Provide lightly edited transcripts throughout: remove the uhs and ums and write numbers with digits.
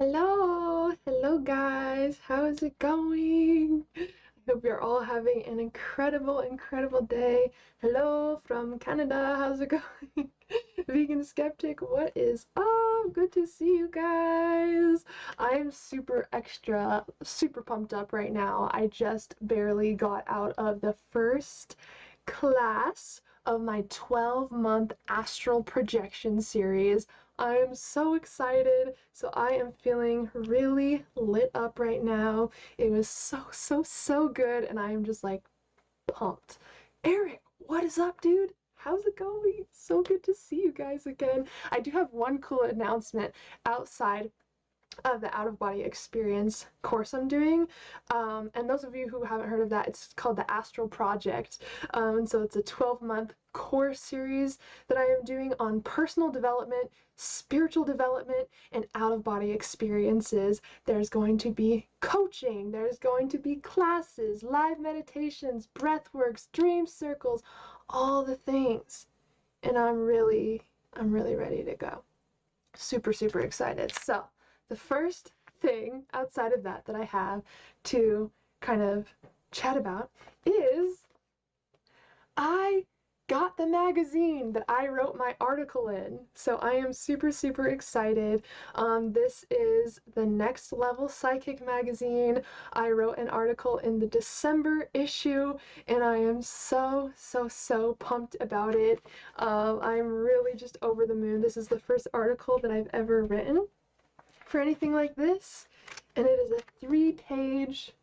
Hello guys, how is it going? I hope you're all having an incredible day. Hello from Canada, how's it going? Vegan Skeptic, what is up? Good to see you guys. I'm super pumped up right now. I just barely got out of the first class of my 12-month Astral Projection series. I am so excited. So I am feeling really lit up right now. It was so good, and I am just like pumped. Eric, what is up, dude? How's it going? So good to see you guys again. I do have one cool announcement outside of the out-of-body experience course I'm doing, and those of you who haven't heard of that, it's called the Astral Project, and so it's a 12-month course series that I am doing on personal development, spiritual development, and out-of-body experiences. There's going to be coaching, there's going to be classes, live meditations, breathworks, dream circles, all the things, and I'm really ready to go. Super excited. So the first thing outside of that I have to kind of chat about is I got the magazine that I wrote my article in. So I am super excited. This is the Next Level Psychic magazine. I wrote an article in the December issue, and I am so pumped about it. I'm really just over the moon. This is the first article that I've ever written for anything like this, and it is a 3-page,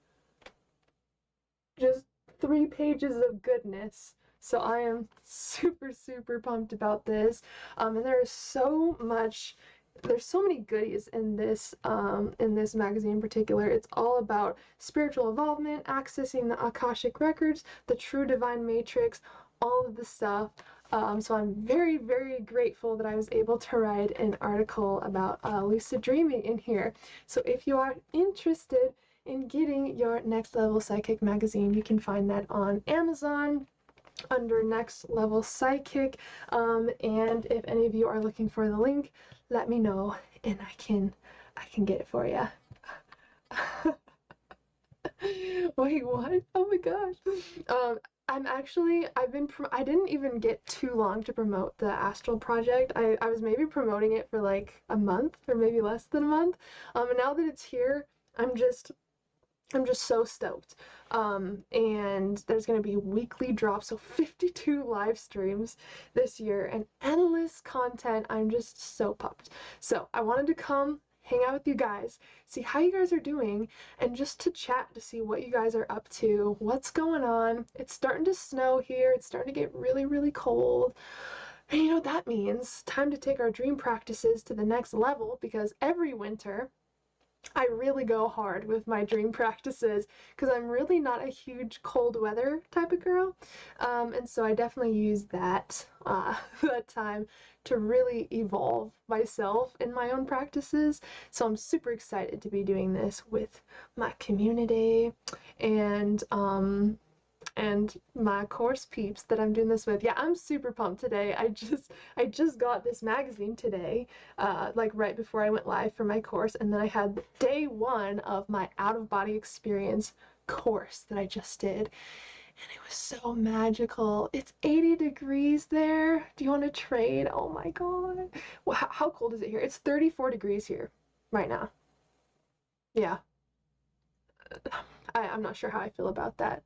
just 3 pages of goodness. So I am super pumped about this, and there's so many goodies in this magazine in particular. It's all about spiritual involvement, accessing the Akashic records, the true divine matrix, all of the stuff. So I'm very grateful that I was able to write an article about lucid dreaming in here. So if you are interested in getting your Next Level Psychic magazine, you can find that on Amazon under Next Level Psychic, and if any of you are looking for the link, let me know and I can get it for you. Wait, what? Oh my gosh. I didn't even get too long to promote the Astral Project. I was maybe promoting it for like a month or maybe less than a month. And now that it's here, I'm just so stoked. And there's going to be weekly drops, so 52 live streams this year and endless content. I'm just so pumped. So I wanted to come hang out with you guys, see how you guys are doing, and just to chat to see what you guys are up to, what's going on. It's starting to snow here. It's starting to get really cold. And you know what that means? Time to take our dream practices to the next level, because every winter I really go hard with my dream practices because I'm really not a huge cold weather type of girl, and so I definitely use that that time to really evolve myself in my own practices. So I'm super excited to be doing this with my community and my course peeps that I'm doing this with. Yeah, I'm super pumped today. I just got this magazine today, like right before I went live for my course, and then I had day 1 of my out-of-body experience course that I just did, and it was so magical. It's 80 degrees there. Do you want to trade? Oh my god. Well, how cold is it here? It's 34 degrees here right now. Yeah. I'm not sure how I feel about that.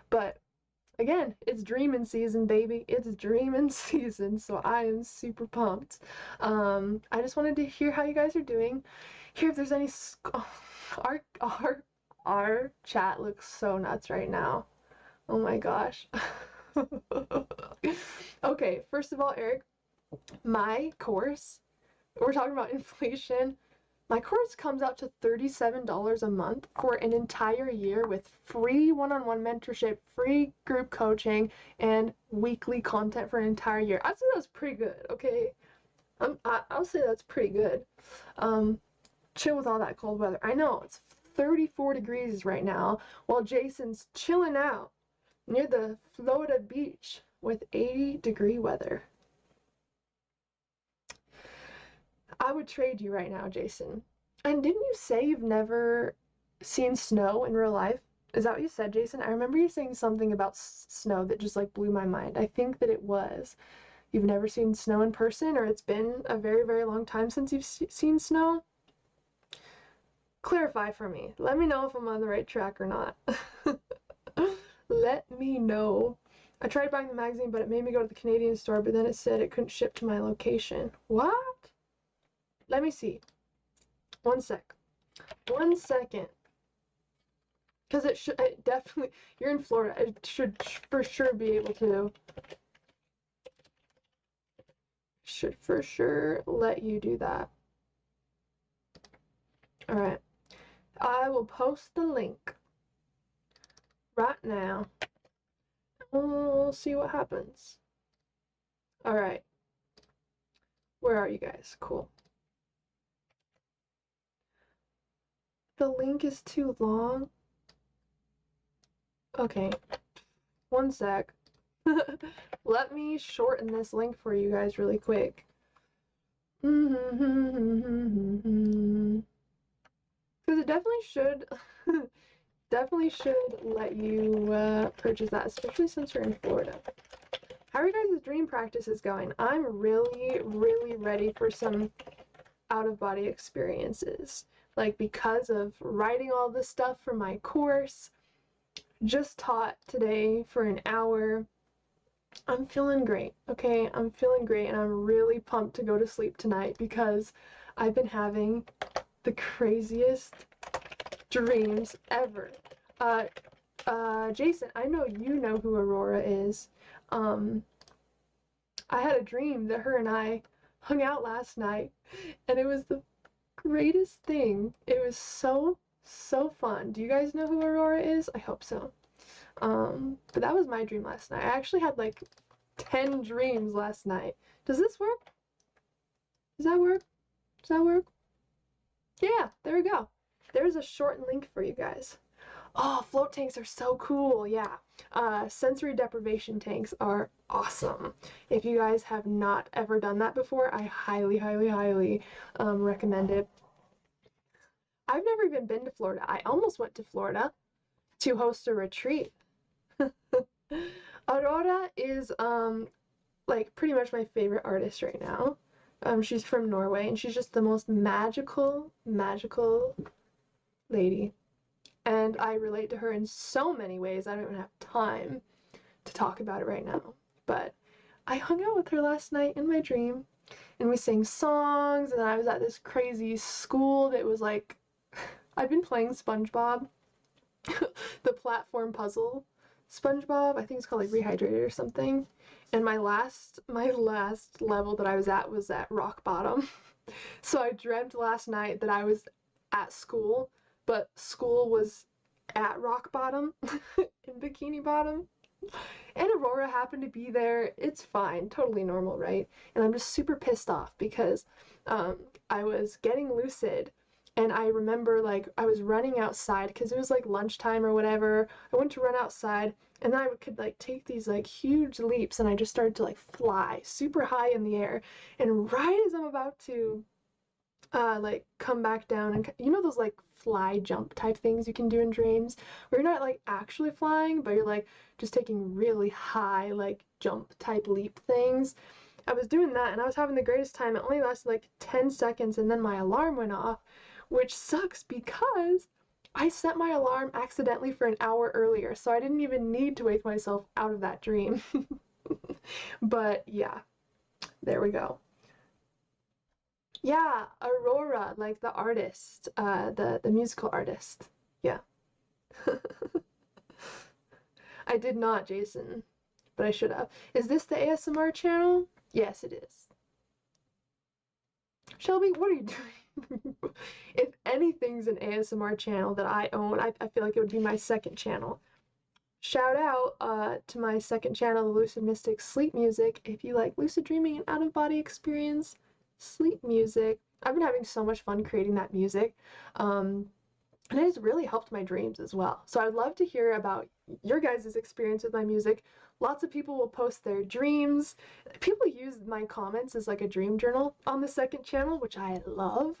But again, it's dreaming season, baby. It's dreaming season, so I am super pumped. I just wanted to hear how you guys are doing. Hear if there's any our chat looks so nuts right now. Oh my gosh. Okay, first of all, Eric, my course, we're talking about inflation. My course comes out to $37 a month for an entire year with free one-on-one mentorship, free group coaching, and weekly content for an entire year. I'd say that's pretty good, okay? I'll say that's pretty good. Chill with all that cold weather. I know, it's 34 degrees right now, while Jason's chilling out near the Florida beach with 80-degree weather. I would trade you right now, Jason. And didn't you say you've never seen snow in real life? Is that what you said, Jason? I remember you saying something about snow that just like blew my mind. I think that it was you've never seen snow in person, or it's been a very, very long time since you've seen snow. Clarify for me. Let me know if I'm on the right track or not. Let me know. I tried buying the magazine, but it made me go to the Canadian store, but then it said it couldn't ship to my location. What? Let me see. One sec. 1 second. Because it definitely, you're in Florida, it should for sure be able to. Should for sure let you do that. Alright. I will post the link right now. We'll see what happens. Alright. Where are you guys? Cool. The link is too long. Okay. 1 sec. Let me shorten this link for you guys really quick. Because it definitely should let you purchase that, especially since you're in Florida. How are you guys' dream practices going? I'm really, really ready for some out-of-body experiences. Like, because of writing all this stuff for my course, just taught today for an hour. I'm feeling great, okay? I'm feeling great, and I'm really pumped to go to sleep tonight because I've been having the craziest dreams ever. Jason, I know you know who Aurora is. I had a dream that her and I hung out last night, and it was the greatest thing. It was so, so fun. Do you guys know who Aurora is? I hope so. But that was my dream last night. I actually had like 10 dreams last night. Does this work? Does that work? Does that work? Yeah, there we go. There's a short link for you guys. Oh, float tanks are so cool. Yeah. Sensory deprivation tanks are awesome. If you guys have not ever done that before, I highly, highly, highly recommend it. I've never even been to Florida. I almost went to Florida to host a retreat. Aurora is like pretty much my favorite artist right now. She's from Norway, and she's just the most magical, magical lady. And I relate to her in so many ways. I don't even have time to talk about it right now. But I hung out with her last night in my dream, and we sang songs, and I was at this crazy school that was like, I've been playing SpongeBob, the platform puzzle SpongeBob. I think it's called like Rehydrated or something. And my last level that I was at rock bottom. So I dreamt last night that I was at school, but school was at rock bottom in Bikini Bottom. And Aurora happened to be there. It's fine, totally normal, right? And I'm just super pissed off because I was getting lucid, and I remember like I was running outside because it was like lunchtime or whatever. I went to run outside, and then I could like take these like huge leaps, and I just started to like fly super high in the air. And right as I'm about to like come back down, and you know those like fly jump type things you can do in dreams where you're not like actually flying, but you're like just taking really high like jump type leap things. I was doing that, and I was having the greatest time. It only lasted like 10 seconds, and then my alarm went off, which sucks because I set my alarm accidentally for an hour earlier, so I didn't even need to wake myself out of that dream. But yeah, there we go. Yeah, Aurora, like the artist, the musical artist. Yeah. I did not, Jason, but I should have. Is this the ASMR channel? Yes, it is. Shelby, what are you doing? If anything's an ASMR channel that I own, I feel like it would be my second channel. Shout out to my second channel, the Lucid Mystic Sleep Music. If you like lucid dreaming and out-of-body experience sleep music, I've been having so much fun creating that music. And it has really helped my dreams as well. So I'd love to hear about your guys' experience with my music. Lots of people will post their dreams. People use my comments as like a dream journal on the second channel, which I love.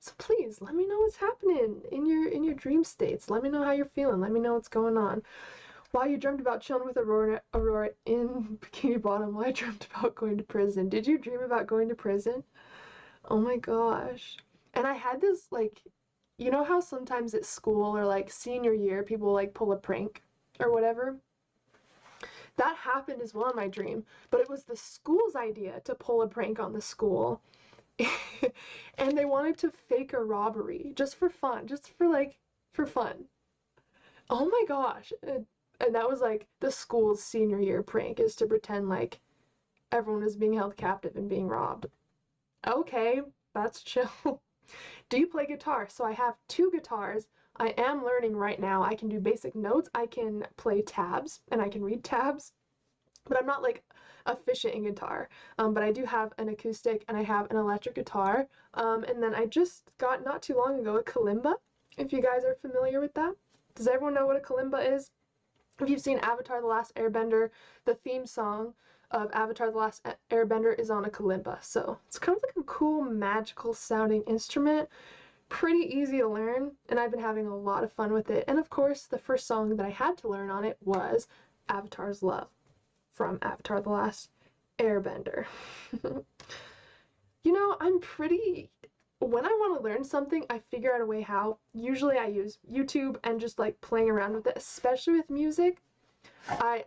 So please let me know what's happening in your dream states. Let me know how you're feeling. Let me know what's going on. Why you dreamt about chilling with Aurora in Bikini Bottom. Why I dreamt about going to prison. Did you dream about going to prison? Oh my gosh. And I had this, like, you know how sometimes at school or like senior year people like pull a prank or whatever? That happened as well in my dream, but it was the school's idea to pull a prank on the school. And they wanted to fake a robbery just for fun, just for like for fun. Oh my gosh. And that was like the school's senior year prank, is to pretend like everyone was being held captive and being robbed. Okay, that's chill. Do you play guitar? So I have 2 guitars. I am learning right now. I can do basic notes. I can play tabs and I can read tabs, but I'm not like efficient in guitar. But I do have an acoustic and I have an electric guitar. And then I just got, not too long ago, a kalimba, if you guys are familiar with that. Does everyone know what a kalimba is? If you've seen Avatar: The Last Airbender, the theme song of Avatar: The Last Airbender is on a kalimba. So it's kind of like a cool, magical sounding instrument. Pretty easy to learn, and I've been having a lot of fun with it. And of course, the first song that I had to learn on it was Avatar's Love from Avatar: The Last Airbender. You know, when I want to learn something, I figure out a way how. Usually I use YouTube and just like playing around with it, especially with music. I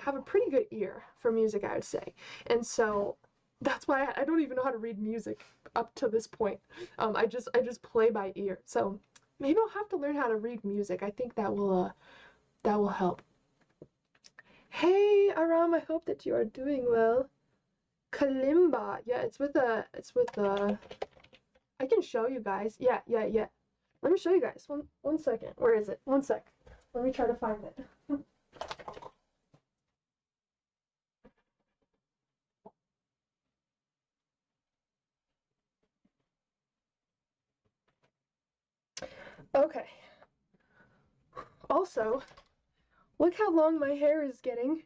have a pretty good ear for music, I would say. And so that's why I don't even know how to read music up to this point. I just play by ear. So maybe I'll have to learn how to read music. I think that will help. Hey Aram, I hope that you are doing well. Kalimba. Yeah, it's with a I can show you guys. Yeah. Let me show you guys. One second. Where is it? One sec. Let me try to find it. Okay. Also, look how long my hair is getting.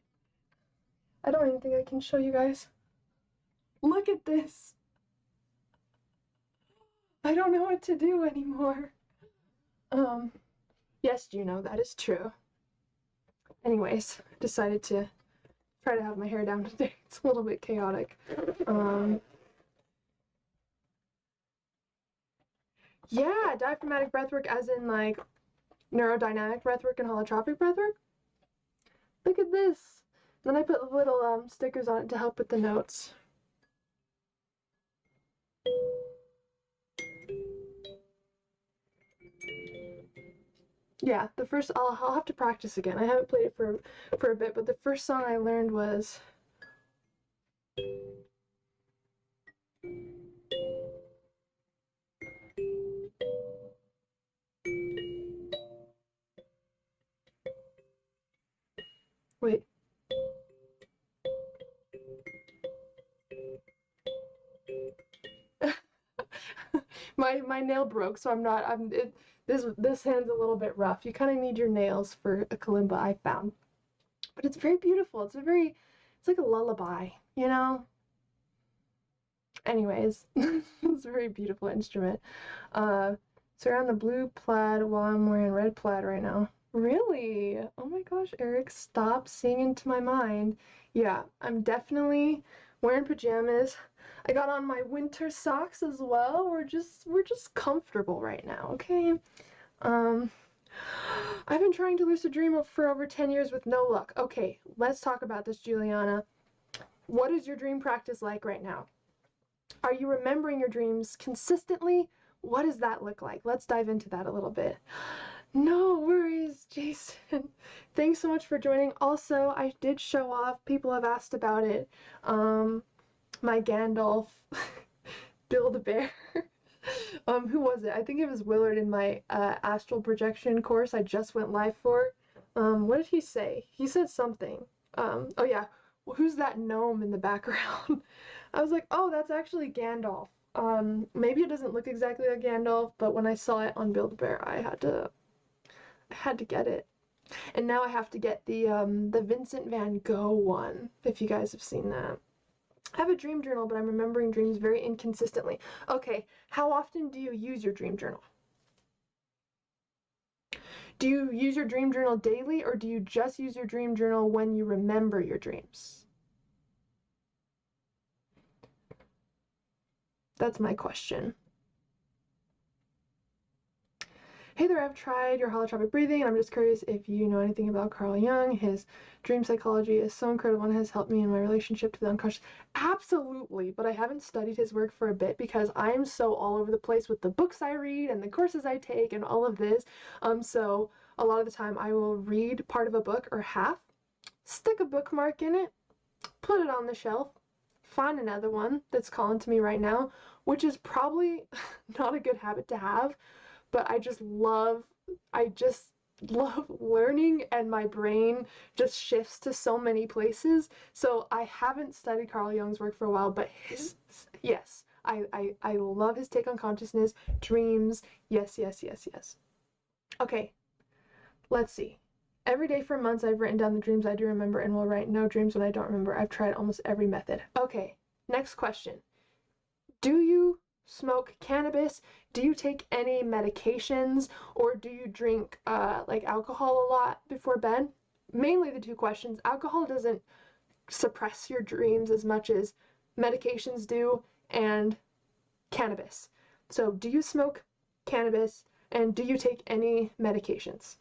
I don't even think I can show you guys. Look at this. I don't know what to do anymore. Yes, Juno, that is true. Anyways, decided to try to have my hair down today. It's a little bit chaotic. Yeah, diaphragmatic breathwork as in like neurodynamic breathwork and holotropic breathwork. Look at this. Then I put little stickers on it to help with the notes. Yeah, the first, I'll have to practice again. I haven't played it for a bit, but the first song I learned was wait. My nail broke, so this hand's a little bit rough. You kind of need your nails for a kalimba, I found. But it's very beautiful. It's like a lullaby, you know? Anyways, it's a very beautiful instrument. So around the blue plaid while I'm wearing red plaid right now. Really? Oh my gosh, Eric, stop seeing into my mind. Yeah, I'm definitely wearing pajamas. I got on my winter socks as well. We're just comfortable right now, okay? I've been trying to lucid dream for over 10 years with no luck. Okay, let's talk about this, Juliana. What is your dream practice like right now? Are you remembering your dreams consistently? What does that look like? Let's dive into that a little bit. No worries, Jason. Thanks so much for joining. Also, I did show off. People have asked about it. My Gandalf Build-A-Bear. Who was it? I think it was Willard in my Astral Projection course I just went live for. What did he say? He said something. Oh yeah, well, who's that gnome in the background? I was like, oh, that's actually Gandalf. Maybe it doesn't look exactly like Gandalf, but when I saw it on Build-A-Bear, I had to get it. And now I have to get the Vincent van Gogh one, if you guys have seen that. I have a dream journal, but I'm remembering dreams very inconsistently. Okay, how often do you use your dream journal? Do you use your dream journal daily, or do you just use your dream journal when you remember your dreams? That's my question. Hey there, I've tried your holotropic breathing, and I'm just curious if you know anything about Carl Jung. His dream psychology is so incredible and has helped me in my relationship to the unconscious. Absolutely, but I haven't studied his work for a bit because I'm so all over the place with the books I read and the courses I take and all of this. So a lot of the time I will read part of a book or half, stick a bookmark in it, put it on the shelf, find another one that's calling to me right now, which is probably not a good habit to have, but I just love learning, and my brain just shifts to so many places. So I haven't studied Carl Jung's work for a while, but yes, I love his take on consciousness, dreams, yes. Okay, let's see. Every day for months I've written down the dreams I do remember and will write no dreams when I don't remember. I've tried almost every method. Okay, next question. Do you smoke cannabis? Do you take any medications? Or do you drink like alcohol a lot before bed? Mainly the two questions. Alcohol doesn't suppress your dreams as much as medications do, and cannabis. So do you smoke cannabis, and do you take any medications?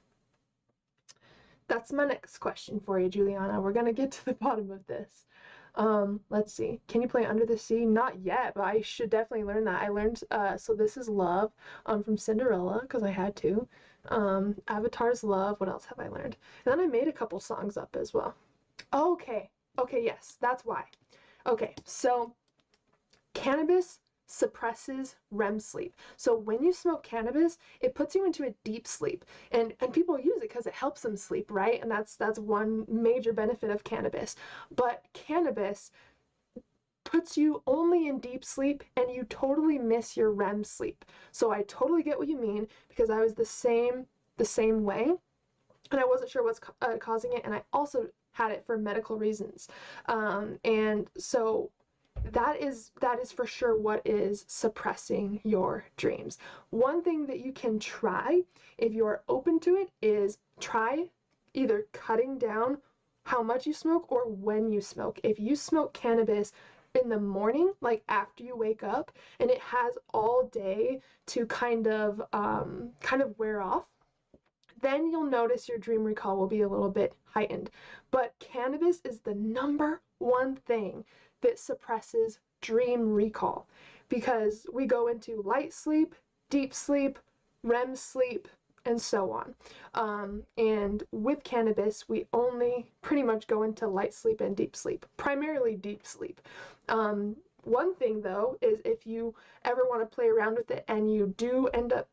That's my next question for you, Juliana. We're gonna get to the bottom of this. Let's see. Can you play Under the Sea? Not yet, but I should definitely learn that. I learned So This Is Love from Cinderella, because I had to. Avatar's Love. What else have I learned? And then I made a couple songs up as well. Okay. Okay, yes, that's why. Okay, so cannabis suppresses REM sleep. So when you smoke cannabis, it puts you into a deep sleep. And people use it because it helps them sleep, right? And that's one major benefit of cannabis. But cannabis puts you only in deep sleep, and you totally miss your REM sleep. So I totally get what you mean, because I was the same way, and I wasn't sure what's causing it, and I also had it for medical reasons. And so that is for sure what is suppressing your dreams. One thing that you can try, if you're open to it, is try either cutting down how much you smoke or when you smoke. If you smoke cannabis in the morning, like after you wake up, and it has all day to kind of wear off, then you'll notice your dream recall will be a little bit heightened. But cannabis is the number one thing that suppresses dream recall, because we go into light sleep, deep sleep, REM sleep, and so on. And with cannabis, we only pretty much go into light sleep and deep sleep, primarily deep sleep. One thing though is, if you ever want to play around with it and you do end up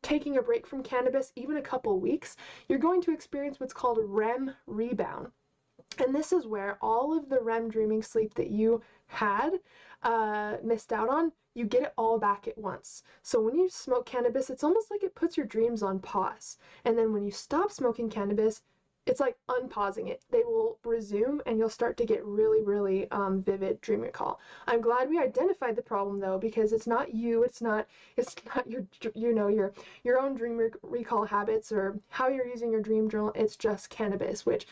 taking a break from cannabis, even a couple weeks, you're going to experience what's called REM rebound. And this is where all of the REM dreaming sleep that you had missed out on, you get it all back at once. So when you smoke cannabis, it's almost like it puts your dreams on pause. And then when you stop smoking cannabis, it's like unpausing it. They will resume, and you'll start to get really, really vivid dream recall. I'm glad we identified the problem though, because it's not you, it's not your your own dream recall habits or how you're using your dream journal. It's just cannabis, which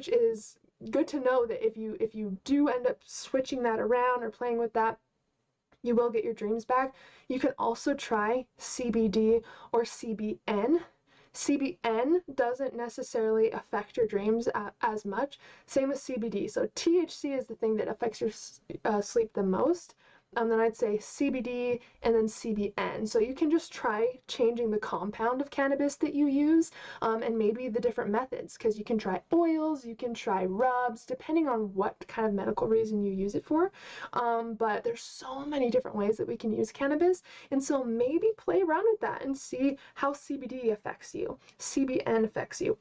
is good to know, that if you do end up switching that around or playing with that, you will get your dreams back. You can also try CBD or CBN. CBN doesn't necessarily affect your dreams as much. Same with CBD. So THC is the thing that affects your sleep the most. Then I'd say CBD and then CBN. So you can just try changing the compound of cannabis that you use, and maybe the different methods, because you can try oils, you can try rubs, depending on what kind of medical reason you use it for. But there's so many different ways that we can use cannabis, and so maybe play around with that and see how CBD affects you, CBN affects you.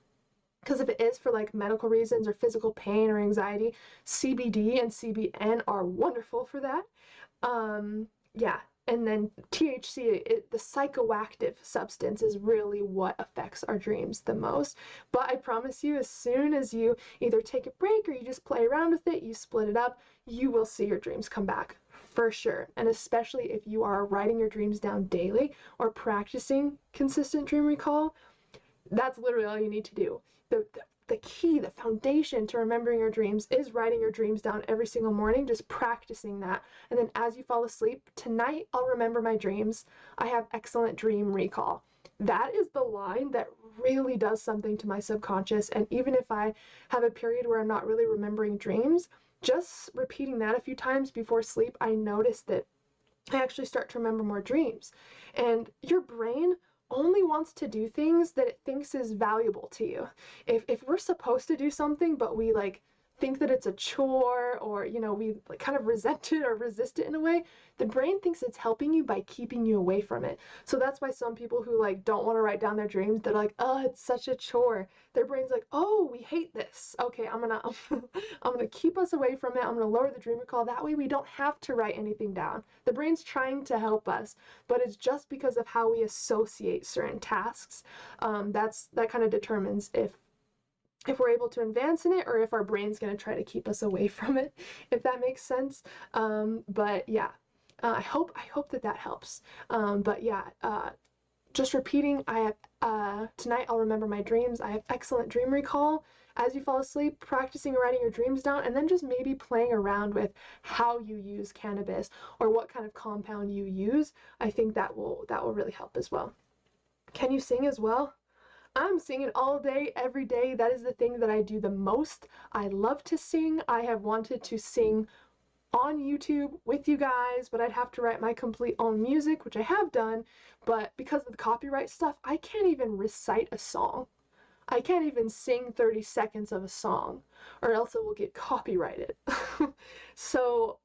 Because if it is for like medical reasons or physical pain or anxiety, CBD and CBN are wonderful for that. Yeah, And then THC, the psychoactive substance, is really what affects our dreams the most. But I promise you, as soon as you either take a break or you just play around with it, you split it up, you will see your dreams come back for sure. And especially if you are writing your dreams down daily or practicing consistent dream recall, that's literally all you need to do. The key, the foundation to remembering your dreams is writing your dreams down every single morning, just practicing that. And then as you fall asleep, tonight I'll remember my dreams. I have excellent dream recall. That is the line that really does something to my subconscious. And even if I have a period where I'm not really remembering dreams, just repeating that a few times before sleep, I notice that I actually start to remember more dreams. And your brain only wants to do things that it thinks is valuable to you. If we're supposed to do something, but we like think that it's a chore, or we like kind of resent it or resist it in a way, the brain thinks it's helping you by keeping you away from it. So that's why some people who like don't want to write down their dreams, they're like, oh, it's such a chore. Their brain's like, oh, we hate this. Okay, I'm gonna keep us away from it. I'm gonna lower the dream recall. That way we don't have to write anything down. The brain's trying to help us, but it's just because of how we associate certain tasks. That kind of determines if we're able to advance in it, or if our brain's going to try to keep us away from it, if that makes sense. But yeah, I hope that helps. But yeah, just repeating, I have, tonight I'll remember my dreams. I have excellent dream recall. As you fall asleep, practicing writing your dreams down, and then just maybe playing around with how you use cannabis or what kind of compound you use. I think that will really help as well. Can you sing as well? I'm singing all day, every day. That is the thing that I do the most. I love to sing. I have wanted to sing on YouTube with you guys, but I'd have to write my complete own music, which I have done. But because of the copyright stuff, I can't even recite a song. I can't even sing 30 seconds of a song, or else it will get copyrighted. So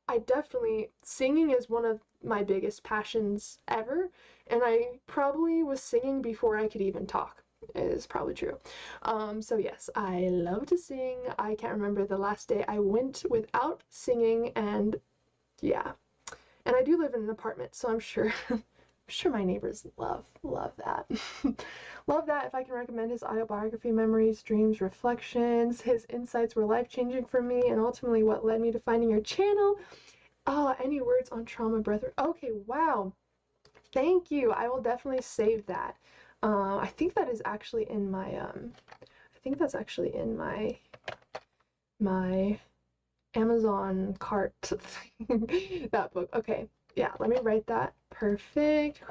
singing is one of my biggest passions ever, and I probably was singing before I could even talk. Is probably true. So yes, I love to sing. I can't remember the last day I went without singing, and yeah. And I do live in an apartment, so I'm sure my neighbors love that. Love that. If I can recommend his autobiography, Memories, Dreams, Reflections. His insights were life-changing for me and ultimately what led me to finding your channel. Any words on trauma breathwork? Okay, wow. Thank you. I will definitely save that. I think that is actually in my, I think that's actually in my Amazon cart thing, that book. Okay, yeah, let me write that. Perfect.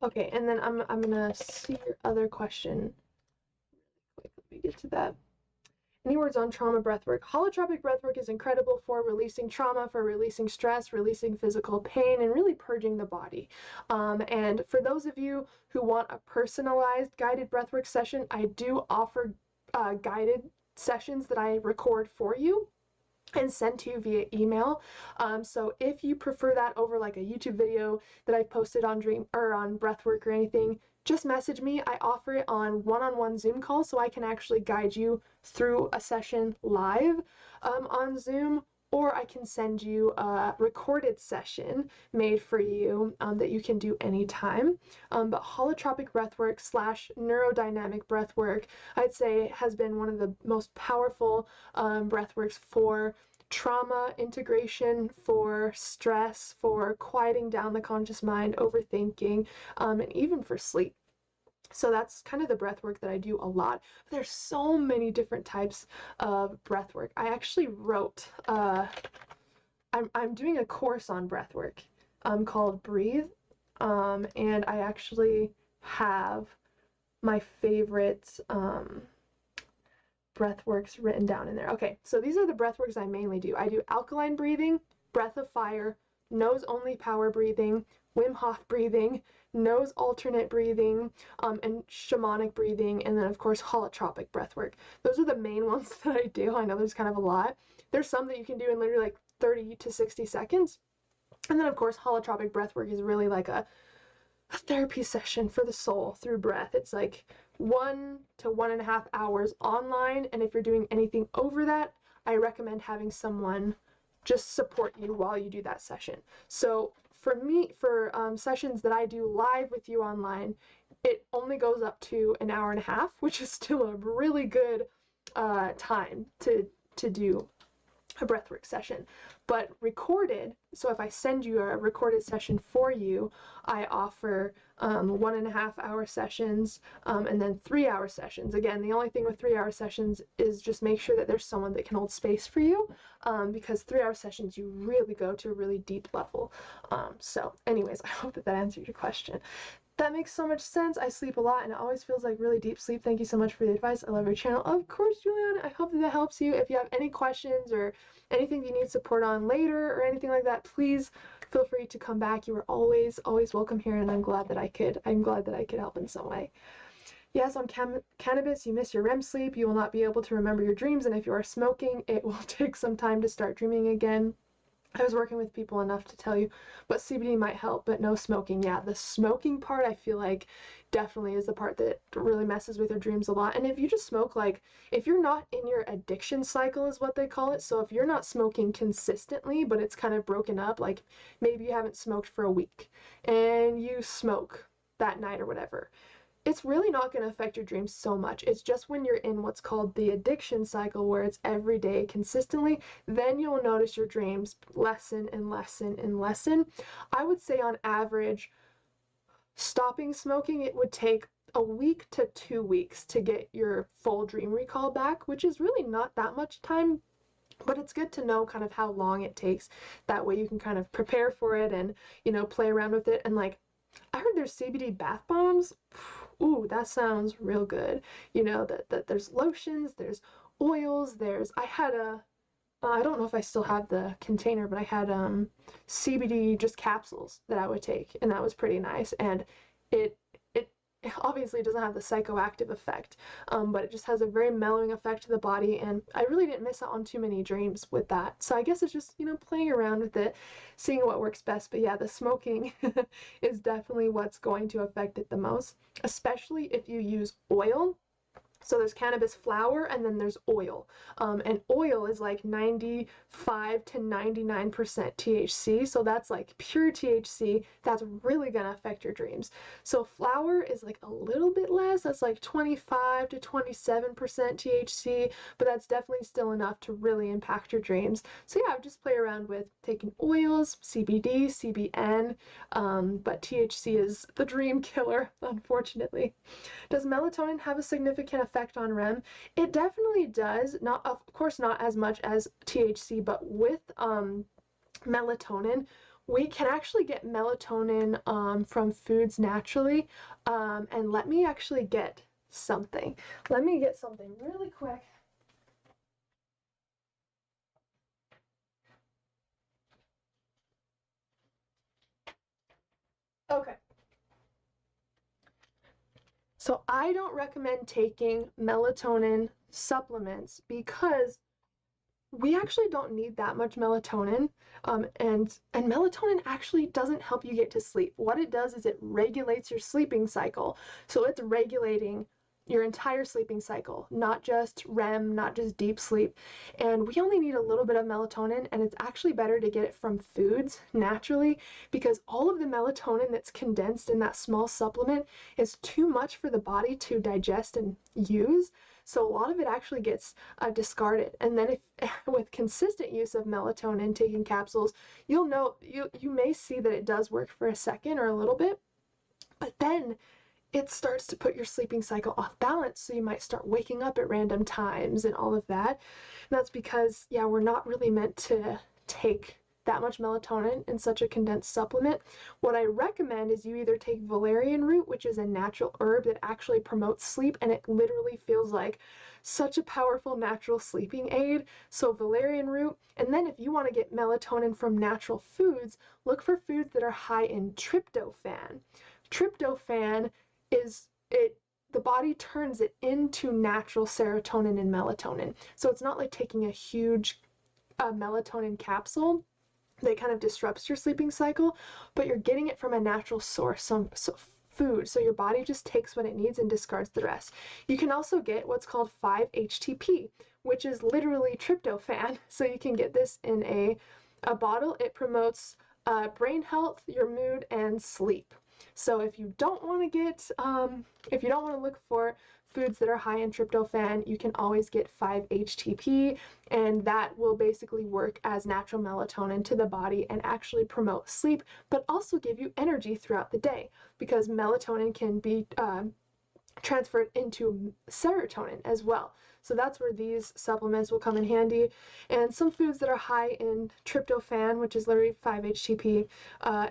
Okay, and then I'm gonna see your other question. Wait, let me get to that. Any words on trauma breathwork? Holotropic breathwork is incredible for releasing trauma, for releasing stress, releasing physical pain, and really purging the body. And for those of you who want a personalized guided breathwork session, I do offer guided sessions that I record for you and send to you via email. So if you prefer that over like a YouTube video that I posted on on breathwork or anything, just message me. I offer it on one-on-one Zoom calls, so I can actually guide you through a session live on Zoom, or I can send you a recorded session made for you that you can do anytime. But holotropic breathwork / neurodynamic breathwork, I'd say, has been one of the most powerful breathworks for trauma integration, for stress, for quieting down the conscious mind, overthinking, and even for sleep. So that's kind of the breath work that I do a lot. There's so many different types of breath work. I actually wrote, I'm doing a course on breath work called Breathe, and I actually have my favorite breath works written down in there. Okay, so these are the breath works I mainly do. I do alkaline breathing, breath of fire, nose only power breathing, Wim Hof breathing, nose alternate breathing, and shamanic breathing, and then of course holotropic breath work. Those are the main ones that I do. I know there's kind of a lot. There's some that you can do in literally like 30 to 60 seconds. And then of course holotropic breath work is really like a therapy session for the soul through breath. It's like 1 to 1.5 hours online, and if you're doing anything over that, I recommend having someone just support you while you do that session. So for me, for sessions that I do live with you online, it only goes up to an hour and a half, which is still a really good time to do a breathwork session. But recorded, so if I send you a recorded session for you, I offer 1.5 hour sessions and then 3 hour sessions. Again, the only thing with 3 hour sessions is just make sure that there's someone that can hold space for you, because 3 hour sessions you really go to a really deep level. So anyways, I hope that answered your question. That makes so much sense. I sleep a lot and it always feels like really deep sleep. Thank you so much for the advice. I love your channel. Of course, Juliana. I hope that helps you. If you have any questions or anything you need support on later or anything like that, please feel free to come back. You are always welcome here, and I'm glad that I could help in some way. Yes, on cannabis, you miss your REM sleep. You will not be able to remember your dreams, and if you are smoking, it will take some time to start dreaming again. I was working with people enough to tell you, but CBD might help, but no smoking. Yeah, the smoking part, I feel like definitely is the part that really messes with your dreams a lot. And if you just smoke, like, if you're not in your addiction cycle is what they call it, so if you're not smoking consistently, but it's kind of broken up, like maybe you haven't smoked for a week and you smoke that night or whatever, it's really not going to affect your dreams so much. It's just when you're in what's called the addiction cycle, where it's every day consistently, then you'll notice your dreams lessen and lessen and lessen. I would say on average, stopping smoking, it would take a week to 2 weeks to get your full dream recall back, which is really not that much time, but it's good to know kind of how long it takes. That way you can kind of prepare for it and, you know, play around with it. And like, I heard there's CBD bath bombs. Ooh, that sounds real good. You know, that there's lotions, there's oils, I don't know if I still have the container, but I had CBD just capsules that I would take, and that was pretty nice. And it obviously doesn't have the psychoactive effect, but it just has a very mellowing effect to the body, and I really didn't miss out on too many dreams with that. So I guess it's just, you know, playing around with it, seeing what works best. But yeah, the smoking is definitely what's going to affect it the most, especially if you use oil. So there's cannabis flower and then there's oil. And oil is like 95 to 99% THC. So that's like pure THC. That's really going to affect your dreams. So flower is like a little bit less. That's like 25 to 27% THC, but that's definitely still enough to really impact your dreams. So yeah, I would just play around with taking oils, CBD, CBN, but THC is the dream killer, unfortunately. Does melatonin have a significant effect on REM? It definitely does. Not, of course, not as much as THC, but with melatonin, we can actually get melatonin from foods naturally. And let me actually get something. Let me get something really quick. Okay. So I don't recommend taking melatonin supplements because we actually don't need that much melatonin, and melatonin actually doesn't help you get to sleep. What it does is it regulates your sleeping cycle. So it's regulating your entire sleeping cycle, not just REM, not just deep sleep. And we only need a little bit of melatonin, and it's actually better to get it from foods naturally, because all of the melatonin that's condensed in that small supplement is too much for the body to digest and use. So a lot of it actually gets discarded. And then if with consistent use of melatonin, taking capsules, you'll know, you may see that it does work for a second or a little bit, but then it starts to put your sleeping cycle off balance. So you might start waking up at random times and all of that. And that's because, yeah, we're not really meant to take that much melatonin in such a condensed supplement. What I recommend is you either take valerian root, which is a natural herb that actually promotes sleep, and it literally feels like such a powerful natural sleeping aid. So valerian root. And then if you want to get melatonin from natural foods, look for foods that are high in tryptophan. Tryptophan is the body turns it into natural serotonin and melatonin. So it's not like taking a huge melatonin capsule that kind of disrupts your sleeping cycle, but you're getting it from a natural source. So food. So your body just takes what it needs and discards the rest. You can also get what's called 5-HTP, which is literally tryptophan. So you can get this in a bottle. It promotes brain health, your mood, and sleep. So if you don't want to get, if you don't want to look for foods that are high in tryptophan, you can always get 5-HTP, and that will basically work as natural melatonin to the body and actually promote sleep, but also give you energy throughout the day, because melatonin can be transferred into serotonin as well. So that's where these supplements will come in handy. And some foods that are high in tryptophan, which is literally 5-HTP,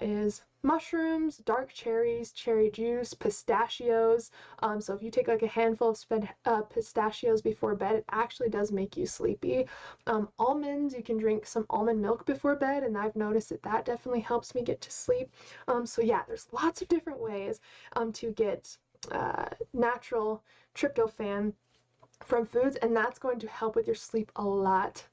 is mushrooms, dark cherries, cherry juice, pistachios. So if you take like a handful of pistachios before bed, it actually does make you sleepy. Almonds, you can drink some almond milk before bed, and I've noticed that that definitely helps me get to sleep. So yeah, there's lots of different ways to get natural tryptophan from foods, and that's going to help with your sleep a lot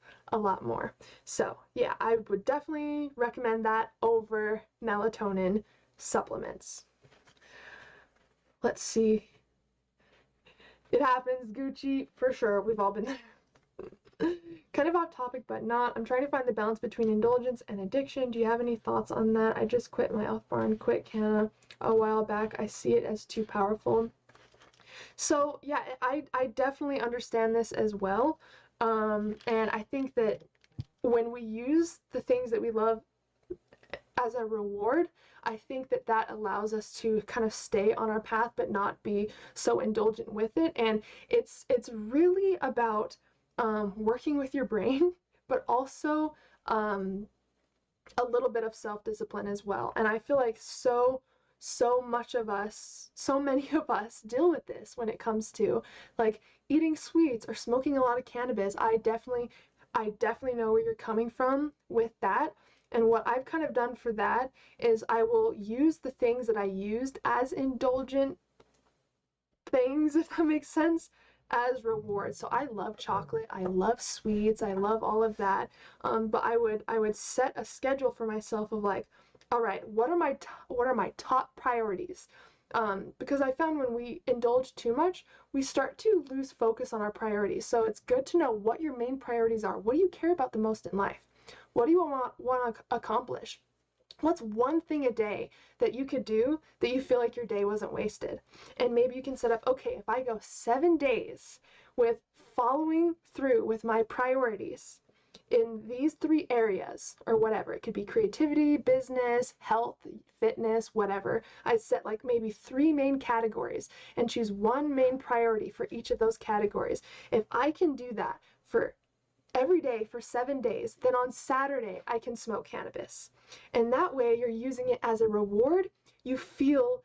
more. So yeah, I would definitely recommend that over melatonin supplements. Let's see. It happens, Gucci, for sure. We've all been there. Kind of off topic, but not. I'm trying to find the balance between indulgence and addiction. Do you have any thoughts on that? I just quit my off-barn quit canna a while back. I see it as too powerful. So yeah, I definitely understand this as well. And I think that when we use the things that we love as a reward, I think that that allows us to kind of stay on our path but not be so indulgent with it. And it's really about working with your brain, but also a little bit of self-discipline as well. And I feel like so many of us deal with this when it comes to like eating sweets or smoking a lot of cannabis. I definitely know where you're coming from with that. And what I've kind of done for that is I will use the things that I used as indulgent things, if that makes sense, as rewards. So I love chocolate, I love sweets, I love all of that. But I would set a schedule for myself of like, all right, what are my top priorities? Because I found when we indulge too much, we start to lose focus on our priorities. So it's good to know what your main priorities are. What do you care about the most in life? What do you want to accomplish? What's one thing a day that you could do that you feel like your day wasn't wasted? And maybe you can set up, okay, if I go 7 days with following through with my priorities in these 3 areas or whatever, it could be creativity, business, health, fitness, whatever. I set like maybe 3 main categories and choose one main priority for each of those categories. If I can do that for every day for 7 days, then on Saturday I can smoke cannabis. And that way you're using it as a reward. You feel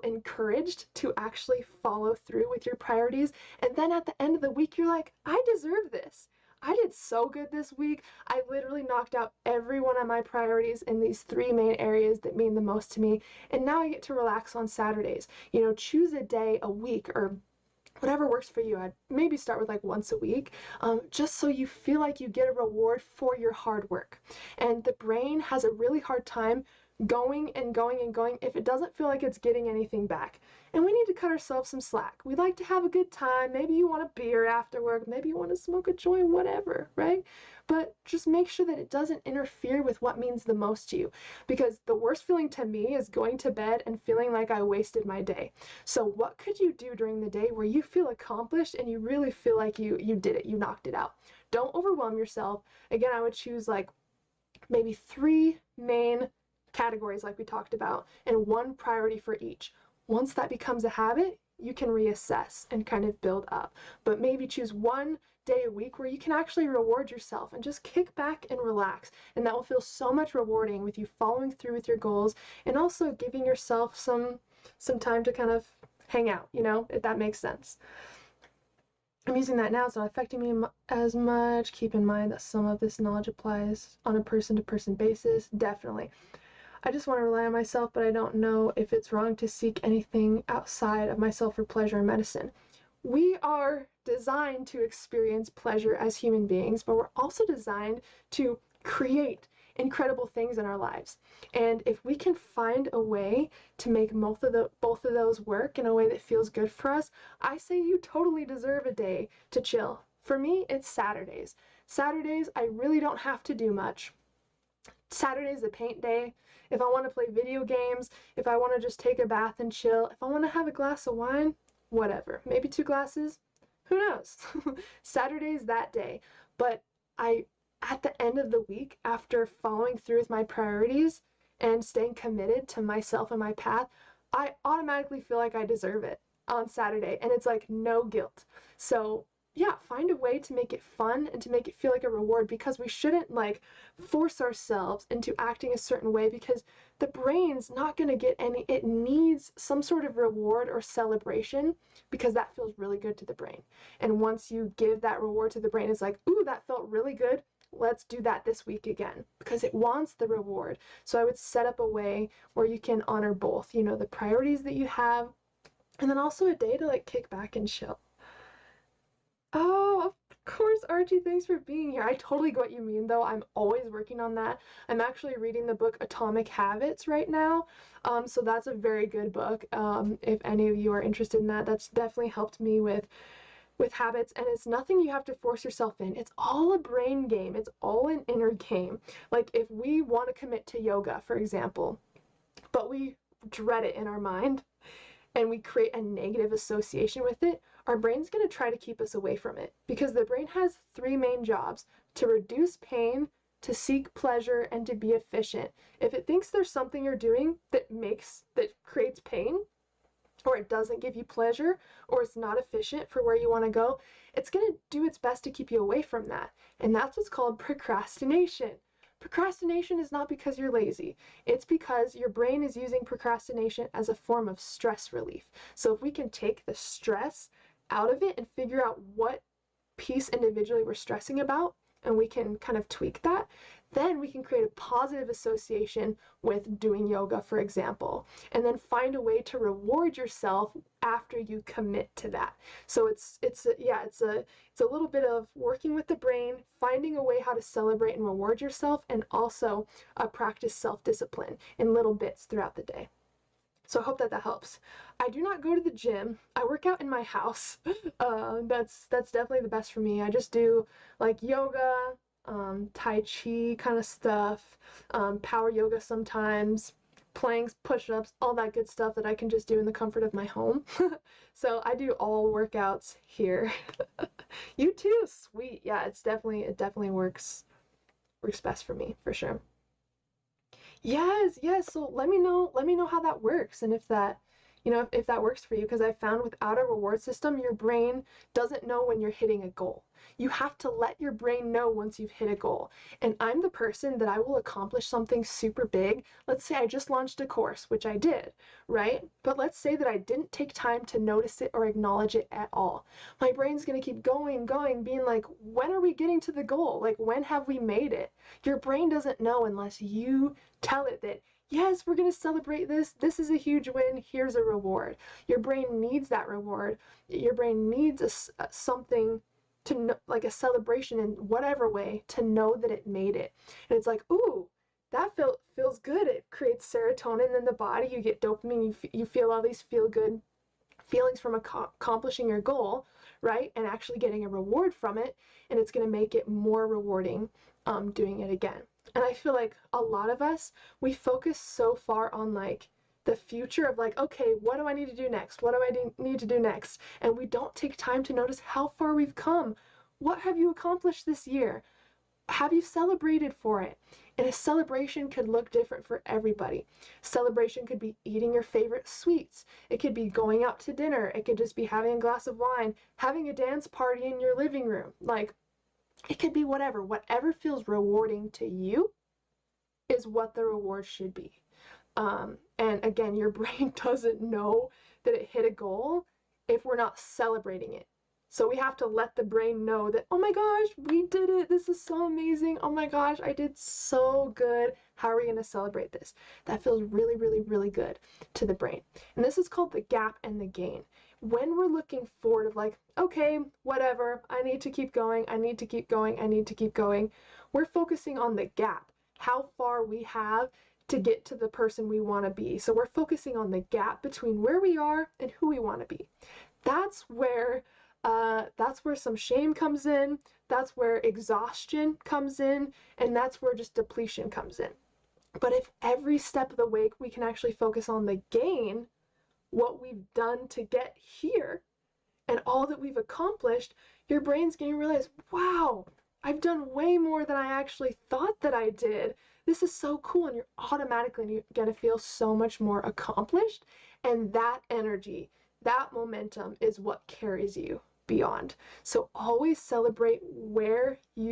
encouraged to actually follow through with your priorities. And then at the end of the week, you're like, I deserve this. I did so good this week. I literally knocked out every one of my priorities in these 3 main areas that mean the most to me. And now I get to relax on Saturdays. You know, choose a day a week or whatever works for you. I'd maybe start with like once a week, just so you feel like you get a reward for your hard work. And the brain has a really hard time going and going and going if it doesn't feel like it's getting anything back. And we need to cut ourselves some slack. We like to have a good time. Maybe you want a beer after work. Maybe you want to smoke a joint, whatever, right? But just make sure that it doesn't interfere with what means the most to you. Because the worst feeling to me is going to bed and feeling like I wasted my day. So what could you do during the day where you feel accomplished and you really feel like you did it, you knocked it out? Don't overwhelm yourself. Again, I would choose like maybe 3 main categories like we talked about and 1 priority for each. Once that becomes a habit, you can reassess and kind of build up. But maybe choose 1 day a week where you can actually reward yourself and just kick back and relax. And that will feel so much rewarding with you following through with your goals and also giving yourself some time to kind of hang out, you know, if that makes sense. I'm using that now, it's not affecting me as much. Keep in mind that some of this knowledge applies on a person-to-person basis. Definitely. I just want to rely on myself, but I don't know if it's wrong to seek anything outside of myself for pleasure and medicine. We are designed to experience pleasure as human beings, but we're also designed to create incredible things in our lives. And if we can find a way to make both of those work in a way that feels good for us, I say you totally deserve a day to chill. For me, it's Saturdays. Saturdays, I really don't have to do much. Saturday's the paint day. If I want to play video games, if I want to just take a bath and chill, if I want to have a glass of wine, whatever. Maybe 2 glasses, who knows? Saturday's that day. But at the end of the week, after following through with my priorities and staying committed to myself and my path, I automatically feel like I deserve it on Saturday, and it's like no guilt. So yeah, find a way to make it fun and to make it feel like a reward, because we shouldn't like force ourselves into acting a certain way, because the brain's not going to get any, it needs some sort of reward or celebration, because that feels really good to the brain. And once you give that reward to the brain, it's like, ooh, that felt really good. Let's do that this week again, because it wants the reward. So I would set up a way where you can honor both, you know, the priorities that you have, and then also a day to like kick back and chill. Oh, of course, Archie, thanks for being here. I totally get what you mean, though. I'm always working on that. I'm actually reading the book Atomic Habits right now. So that's a very good book. If any of you are interested in that, that's definitely helped me with habits, and it's nothing you have to force yourself in. It's all a brain game. It's all an inner game. Like if we want to commit to yoga, for example, but we dread it in our mind, and we create a negative association with it, our brain's going to try to keep us away from it, because the brain has 3 main jobs: to reduce pain, to seek pleasure, and to be efficient. If it thinks there's something you're doing that creates pain, or it doesn't give you pleasure, or it's not efficient for where you want to go, it's going to do its best to keep you away from that. And that's what's called procrastination. Procrastination is not because you're lazy. It's because your brain is using procrastination as a form of stress relief. So if we can take the stress out of it and figure out what piece individually we're stressing about, and we can kind of tweak that, then we can create a positive association with doing yoga, for example, and then find a way to reward yourself after you commit to that. So it's a little bit of working with the brain, finding a way how to celebrate and reward yourself, and also practice self-discipline in little bits throughout the day. So I hope that helps. I do not go to the gym. I work out in my house. That's definitely the best for me. I just do like yoga, Tai Chi kind of stuff, power yoga sometimes, planks, push-ups, all that good stuff that I can just do in the comfort of my home. So I do all workouts here. You too? Sweet. Yeah, it definitely works best for me, for sure. Yes, yes. So let me know how that works, and if that, if that works for you, because I found without a reward system, your brain doesn't know when you're hitting a goal. You have to let your brain know once you've hit a goal. And I'm the person that I will accomplish something super big. Let's say I just launched a course, which I did, right? But let's say that I didn't take time to notice it or acknowledge it at all. My brain's going to keep going, being like, when are we getting to the goal? Like, when have we made it? Your brain doesn't know unless you tell it that, yes, we're going to celebrate this. This is a huge win. Here's a reward. Your brain needs that reward. Your brain needs something to know, like a celebration in whatever way, to know that it made it. And it's like, ooh, that feels good. It creates serotonin in the body. You get dopamine. You feel all these feel good feelings from accomplishing your goal, right? And actually getting a reward from it. And it's going to make it more rewarding doing it again. And I feel like a lot of us, we focus so far on like the future of like, okay, what do I need to do next? What do I need to do next? And we don't take time to notice how far we've come. What have you accomplished this year? Have you celebrated for it? And a celebration could look different for everybody. Celebration could be eating your favorite sweets. It could be going out to dinner. It could just be having a glass of wine, having a dance party in your living room. Like, it could be whatever. Whatever feels rewarding to you is what the reward should be. And again, your brain doesn't know that it hit a goal if we're not celebrating it. So we have to let the brain know that, oh my gosh, we did it. This is so amazing. Oh my gosh, I did so good. How are we going to celebrate this? That feels really, really, really good to the brain. And this is called the gap and the gain. When we're looking forward of like, okay, whatever, I need to keep going. I need to keep going. I need to keep going. We're focusing on the gap. how far we have to get to the person we want to be. So we're focusing on the gap between where we are and who we want to be. That's where some shame comes in. That's where exhaustion comes in, and that's where just depletion comes in. But if every step of the way we can actually focus on the gain, what we've done to get here, and all that we've accomplished, your brain's going to realize, wow, I've done way more than I actually thought that I did. This is so cool, and you're automatically going to feel so much more accomplished, and that energy, that momentum is what carries you beyond. So always celebrate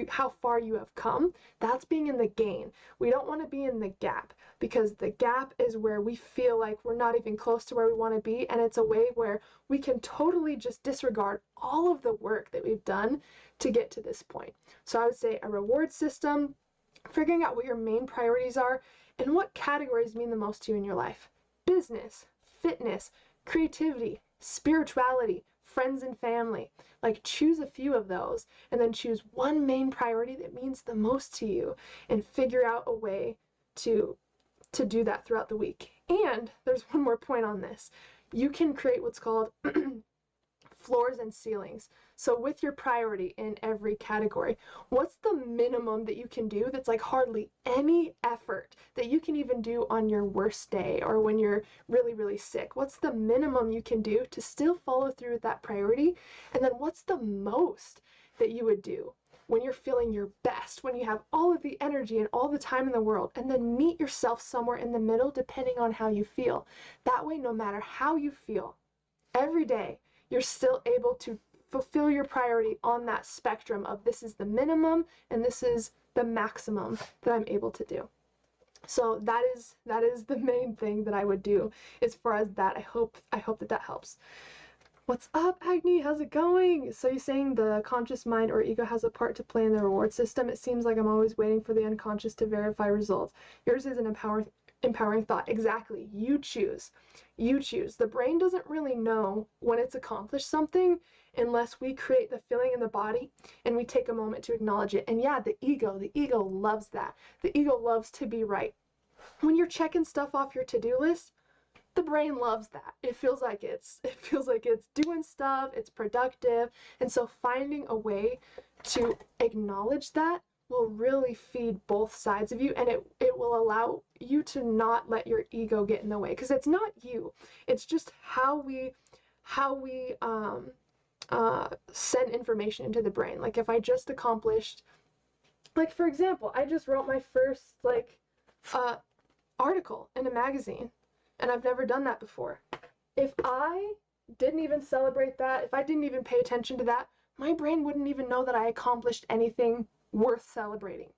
how far you have come. That's being in the gain. We don't want to be in the gap, because the gap is where we feel like we're not even close to where we want to be, and it's a way where we can totally just disregard all of the work that we've done to get to this point. So I would say a reward system, figuring out what your main priorities are and what categories mean the most to you in your life. Business, fitness, creativity, spirituality, friends and family. Like, choose a few of those and then choose one main priority that means the most to you and figure out a way to do that throughout the week. And there's one more point on this. You can create what's called floors and ceilings. So with your priority in every category, what's the minimum that you can do that's like hardly any effort that you can even do on your worst day or when you're really, really sick? What's the minimum you can do to still follow through with that priority? And then what's the most that you would do when you're feeling your best, when you have all of the energy and all the time in the world? And then meet yourself somewhere in the middle depending on how you feel. That way, no matter how you feel, every day, you're still able to fulfill your priority on that spectrum of this is the minimum and this is the maximum that I'm able to do. So that is the main thing that I would do as far as that. I hope that helps. What's up, Agni? How's it going? So you're saying the conscious mind or ego has a part to play in the reward system? It seems like I'm always waiting for the unconscious to verify results. Yours is an empowering thought. Exactly. You choose. You choose. The brain doesn't really know when it's accomplished something unless we create the feeling in the body and we take a moment to acknowledge it. And yeah, the ego loves that. The ego loves to be right. When you're checking stuff off your to-do list, the brain loves that. It feels like it's doing stuff, it's productive. And so finding a way to acknowledge that will really feed both sides of you, and it will allow you to not let your ego get in the way, because it's not you. It's just how we send information into the brain. Like, if I just accomplished, like, for example, I just wrote my first article in a magazine, and I've never done that before. If I didn't even celebrate that, if I didn't even pay attention to that, my brain wouldn't even know that I accomplished anything worth celebrating.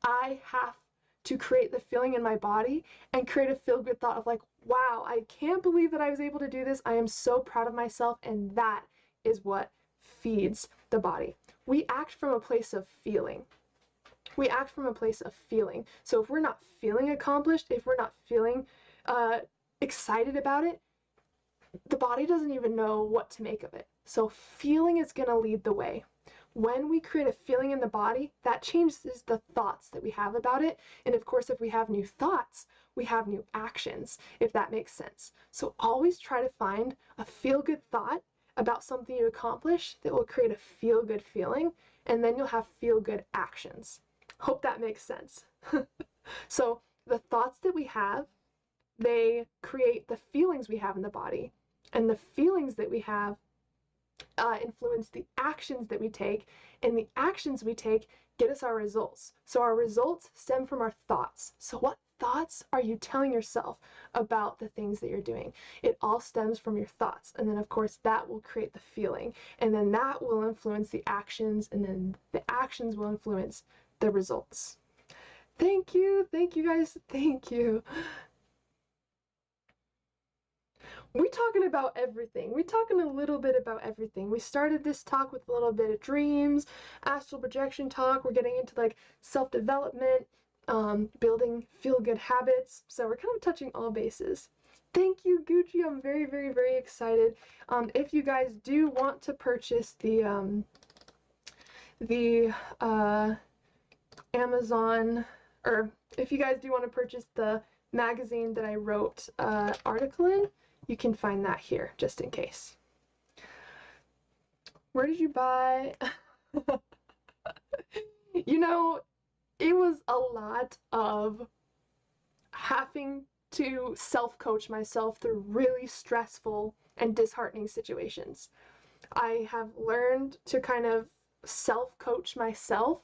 I have to create the feeling in my body and create a feel-good thought of like, wow, I can't believe that I was able to do this. I am so proud of myself. And that is what feeds the body. We act from a place of feeling. We act from a place of feeling. So if we're not feeling accomplished, if we're not feeling excited about it, the body doesn't even know what to make of it. So feeling is going to lead the way. When we create a feeling in the body, that changes the thoughts that we have about it. And of course, if we have new thoughts, we have new actions, if that makes sense. So always try to find a feel-good thought about something you accomplish that will create a feel-good feeling, and then you'll have feel-good actions. Hope that makes sense. So the thoughts that we have, they create the feelings we have in the body, and the feelings that we have influence the actions that we take, and the actions we take get us our results. So our results stem from our thoughts. So what thoughts are you telling yourself about the things that you're doing? It all stems from your thoughts, and then of course that will create the feeling, and then that will influence the actions, and then the actions will influence the results. Thank you guys, thank you. We're talking about everything. We're talking a little bit about everything. We started this talk with a little bit of dreams, astral projection talk. We're getting into like self-development, building feel-good habits. So we're kind of touching all bases. Thank you, Gucci. I'm very, very, very excited. If you guys do want to purchase the Amazon, or if you guys do want to purchase the magazine that I wrote article in, you can find that here, just in case. Where did you buy? You know, it was a lot of having to self-coach myself through really stressful and disheartening situations. I have learned to kind of self-coach myself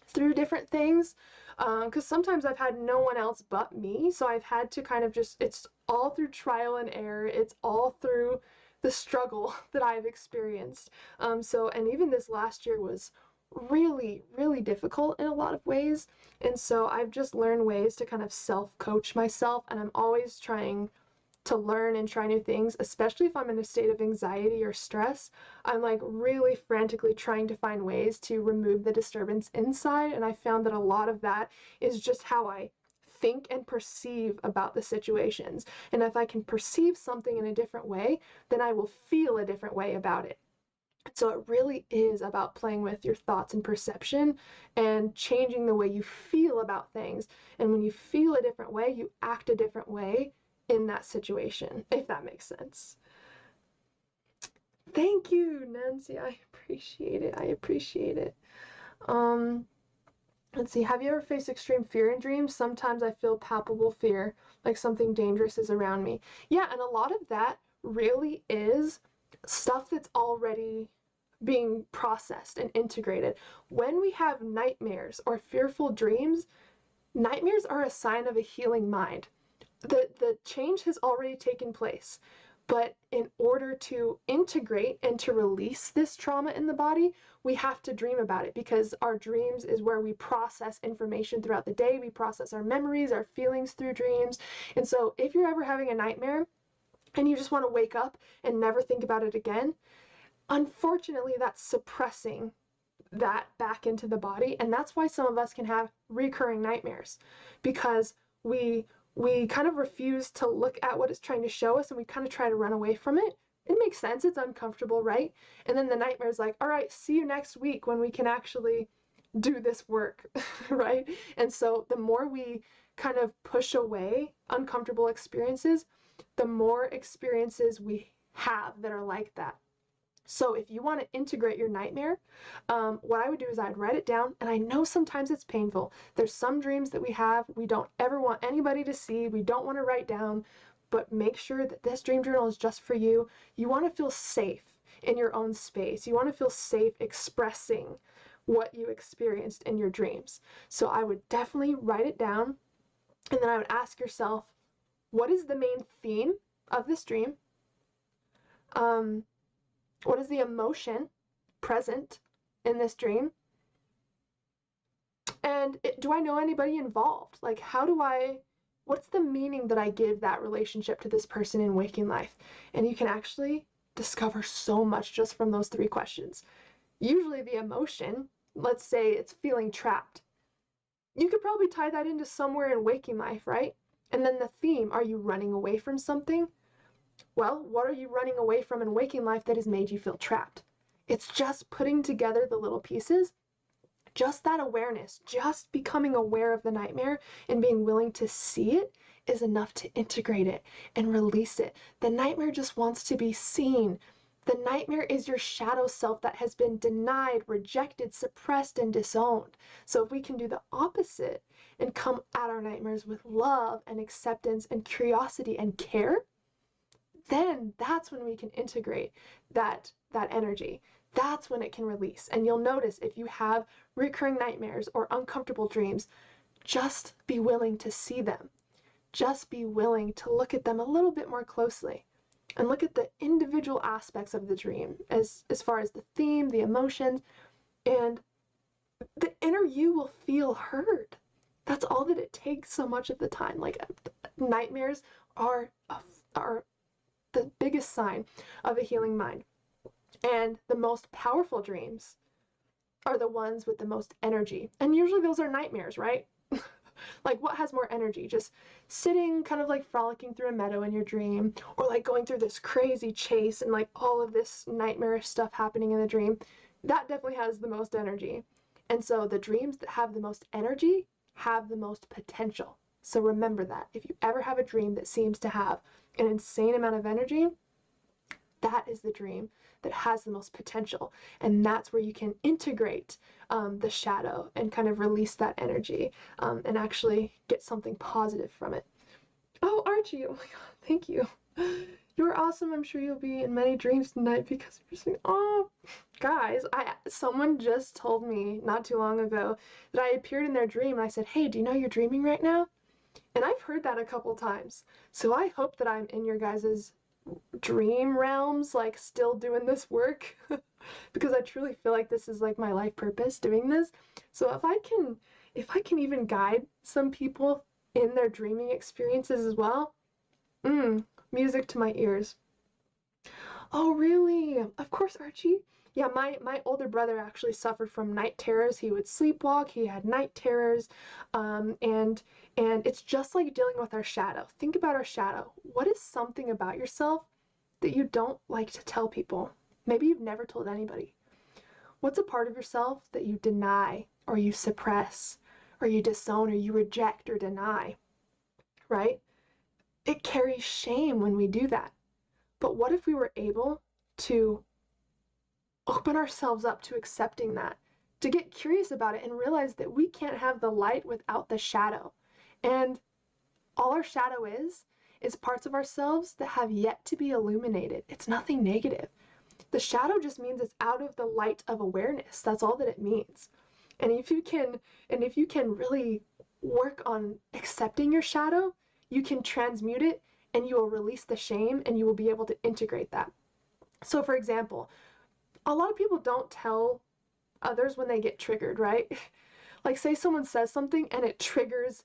through different things, because sometimes I've had no one else but me, so I've had to kind of just, it's all through trial and error, it's all through the struggle that I've experienced. And even this last year was really, really difficult in a lot of ways, and so I've just learned ways to kind of self-coach myself, and I'm always trying to learn and try new things, especially if I'm in a state of anxiety or stress. I'm like really frantically trying to find ways to remove the disturbance inside, and I found that a lot of that is just how I think and perceive about the situations. And if I can perceive something in a different way, then I will feel a different way about it. So it really is about playing with your thoughts and perception and changing the way you feel about things. And when you feel a different way, you act a different way in that situation, if that makes sense. Thank you, Nancy. I appreciate it. I appreciate it. Let's see. Have you ever faced extreme fear in dreams? Sometimes I feel palpable fear, like something dangerous is around me. Yeah, and a lot of that really is stuff that's already being processed and integrated. When we have nightmares or fearful dreams, nightmares are a sign of a healing mind. The change has already taken place, but in order to integrate and to release this trauma in the body, we have to dream about it, because our dreams is where we process information throughout the day. We process our memories, our feelings through dreams. And so if you're ever having a nightmare and you just want to wake up and never think about it again, unfortunately, that's suppressing that back into the body. And that's why some of us can have recurring nightmares, because we kind of refuse to look at what it's trying to show us, and we kind of try to run away from it. It makes sense. It's uncomfortable, right? And then the nightmare's like, all right, see you next week when we can actually do this work, right? And so the more we kind of push away uncomfortable experiences, the more experiences we have that are like that. So if you want to integrate your nightmare, what I would do is I'd write it down, and I know sometimes it's painful. There's some dreams that we have we don't ever want anybody to see, we don't want to write down, but make sure that this dream journal is just for you. You want to feel safe in your own space. You want to feel safe expressing what you experienced in your dreams. So I would definitely write it down, and then I would ask yourself, what is the main theme of this dream? What is the emotion present in this dream? And do I know anybody involved? Like, what's the meaning that I give that relationship to this person in waking life? And you can actually discover so much just from those 3 questions. Usually the emotion, let's say it's feeling trapped. You could probably tie that into somewhere in waking life, right? And then the theme, are you running away from something? Well, what are you running away from in waking life that has made you feel trapped? It's just putting together the little pieces. Just that awareness, just becoming aware of the nightmare and being willing to see it is enough to integrate it and release it. The nightmare just wants to be seen. The nightmare is your shadow self that has been denied, rejected, suppressed, and disowned. So if we can do the opposite and come at our nightmares with love and acceptance and curiosity and care, then that's when we can integrate that energy. That's when it can release. And you'll notice if you have recurring nightmares or uncomfortable dreams, just be willing to see them. Just be willing to look at them a little bit more closely and look at the individual aspects of the dream as far as the theme, the emotions, and the inner you will feel heard. That's all that it takes so much of the time. Like, nightmares are the biggest sign of a healing mind. And the most powerful dreams are the ones with the most energy. And usually those are nightmares, right? Like, what has more energy? Just sitting kind of like frolicking through a meadow in your dream, or like going through this crazy chase and like all of this nightmarish stuff happening in the dream. That definitely has the most energy. And so the dreams that have the most energy have the most potential. So remember that. If you ever have a dream that seems to have an insane amount of energy, that is the dream that has the most potential. And that's where you can integrate the shadow and kind of release that energy and actually get something positive from it. Oh, Archie, oh my God, thank you. You're awesome. I'm sure you'll be in many dreams tonight because you're saying, oh, guys, someone just told me not too long ago that I appeared in their dream, and I said, hey, do you know you're dreaming right now? And I've heard that a couple times. So I hope that I'm in your guys' dream realms, like still doing this work because I truly feel like this is like my life purpose, doing this. So if I can even guide some people in their dreaming experiences as well, music to my ears. Oh, really? Of course, Archie. Yeah, my older brother actually suffered from night terrors. He would sleepwalk. He had night terrors, and it's just like dealing with our shadow. Think about our shadow. What is something about yourself that you don't like to tell people? Maybe you've never told anybody. What's a part of yourself that you deny, or you suppress, or you disown, or you reject or deny? Right? It carries shame when we do that. But what if we were able to open ourselves up to accepting that, to get curious about it and realize that we can't have the light without the shadow? And all our shadow is parts of ourselves that have yet to be illuminated. It's nothing negative. The shadow just means it's out of the light of awareness. That's all that it means. And if you can really work on accepting your shadow, you can transmute it and you will release the shame and you will be able to integrate that. So for example, a lot of people don't tell others when they get triggered, right? Like say someone says something and it triggers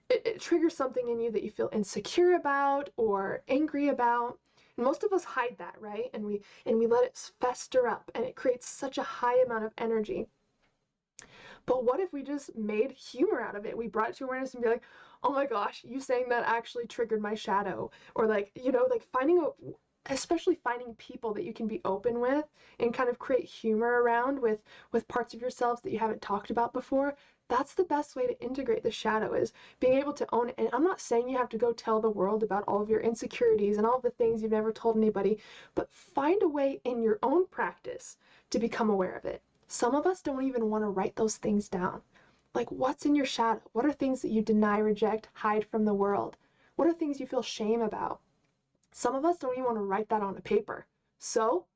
it triggers something in you that you feel insecure about or angry about. And most of us hide that, right? And we let it fester up and it creates such a high amount of energy. But what if we just made humor out of it? We brought it to awareness and be like, oh my gosh, you saying that actually triggered my shadow. Or like, you know, like especially finding people that you can be open with and kind of create humor around with parts of yourselves that you haven't talked about before. That's the best way to integrate the shadow, is being able to own it. And I'm not saying you have to go tell the world about all of your insecurities and all of the things you've never told anybody, but find a way in your own practice to become aware of it. Some of us don't even want to write those things down. Like, what's in your shadow? What are things that you deny, reject, hide from the world? What are things you feel shame about? Some of us don't even want to write that on a paper. So,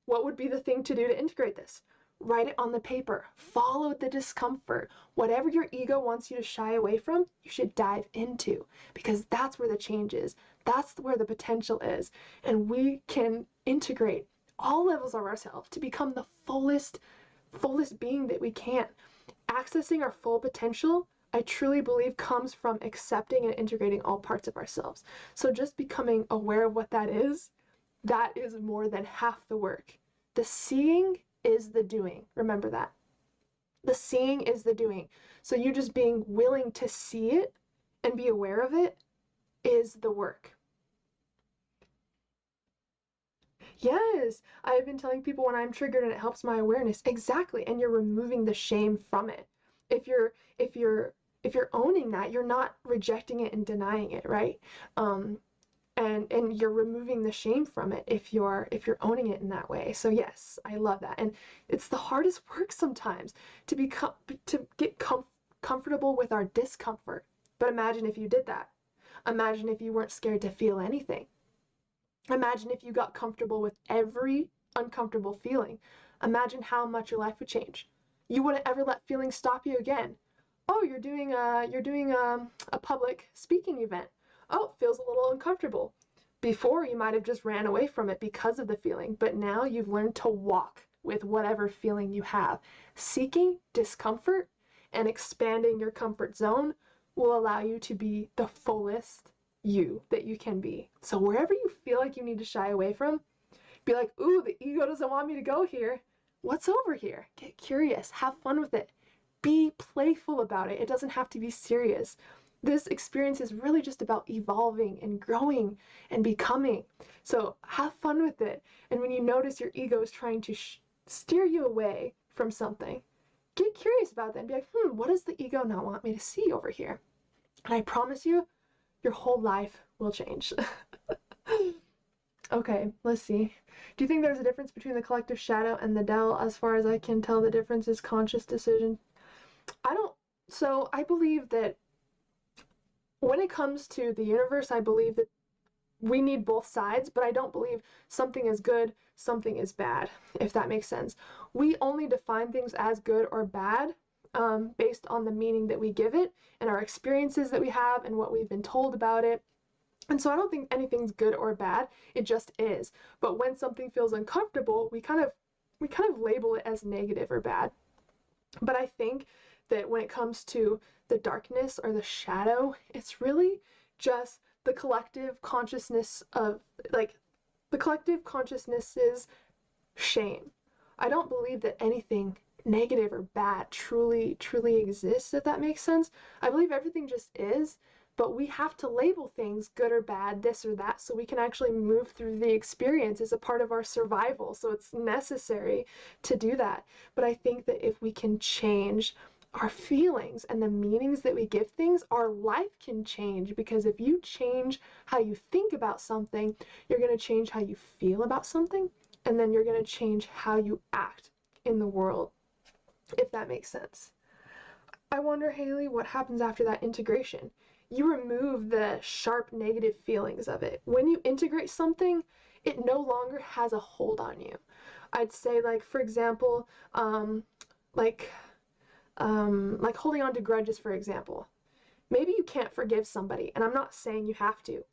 what would be the thing to do to integrate this? Write it on the paper. Follow the discomfort. Whatever your ego wants you to shy away from, you should dive into, because that's where the change is. That's where the potential is. And we can integrate all levels of ourselves to become the fullest being that we can. Accessing our full potential, I truly believe, comes from accepting and integrating all parts of ourselves. So just becoming aware of what that is more than half the work. The seeing is the doing. Remember that. The seeing is the doing. So you just being willing to see it and be aware of it is the work. Yes, I've been telling people when I'm triggered and it helps my awareness. Exactly. And you're removing the shame from it. If you're owning that, you're not rejecting it and denying it, right? And you're removing the shame from it if you're owning it in that way. So yes, I love that. And it's the hardest work sometimes to get comfortable with our discomfort. But imagine if you did that. Imagine if you weren't scared to feel anything. Imagine if you got comfortable with every uncomfortable feeling. Imagine how much your life would change. You wouldn't ever let feelings stop you again. Oh, you're doing a public speaking event. Oh, it feels a little uncomfortable. Before, you might have just ran away from it because of the feeling, but now you've learned to walk with whatever feeling you have. Seeking discomfort and expanding your comfort zone will allow you to be the fullest you that you can be. So wherever you feel like you need to shy away from, be like, ooh, the ego doesn't want me to go here. What's over here? Get curious, have fun with it. Be playful about it. It doesn't have to be serious. This experience is really just about evolving and growing and becoming. So have fun with it. And when you notice your ego is trying to steer you away from something, get curious about that and be like, what does the ego not want me to see over here? And I promise you, your whole life will change. Okay, let's see. Do you think there's a difference between the collective shadow and the Dell? As far as I can tell, the difference is conscious decision. So I believe that when it comes to the universe, I believe that we need both sides, but I don't believe something is good, something is bad, if that makes sense. We only define things as good or bad based on the meaning that we give it and our experiences that we have and what we've been told about it. And so I don't think anything's good or bad, it just is. But when something feels uncomfortable, we kind of label it as negative or bad. But I think that when it comes to the darkness or the shadow, it's really just the collective consciousness of, like, the collective consciousness's shame. I don't believe that anything negative or bad truly exists, if that makes sense. I believe everything just is, but we have to label things good or bad, this or that, so we can actually move through the experience as a part of our survival. So it's necessary to do that. But I think that if we can change our feelings and the meanings that we give things, our life can change. Because if you change how you think about something, you're going to change how you feel about something, and then you're going to change how you act in the world, if that makes sense. I wonder, Haylee, what happens after that integration? You remove the sharp negative feelings of it. When you integrate something, it no longer has a hold on you. I'd say, like, for example, like holding on to grudges, for example. Maybe you can't forgive somebody, and I'm not saying you have to.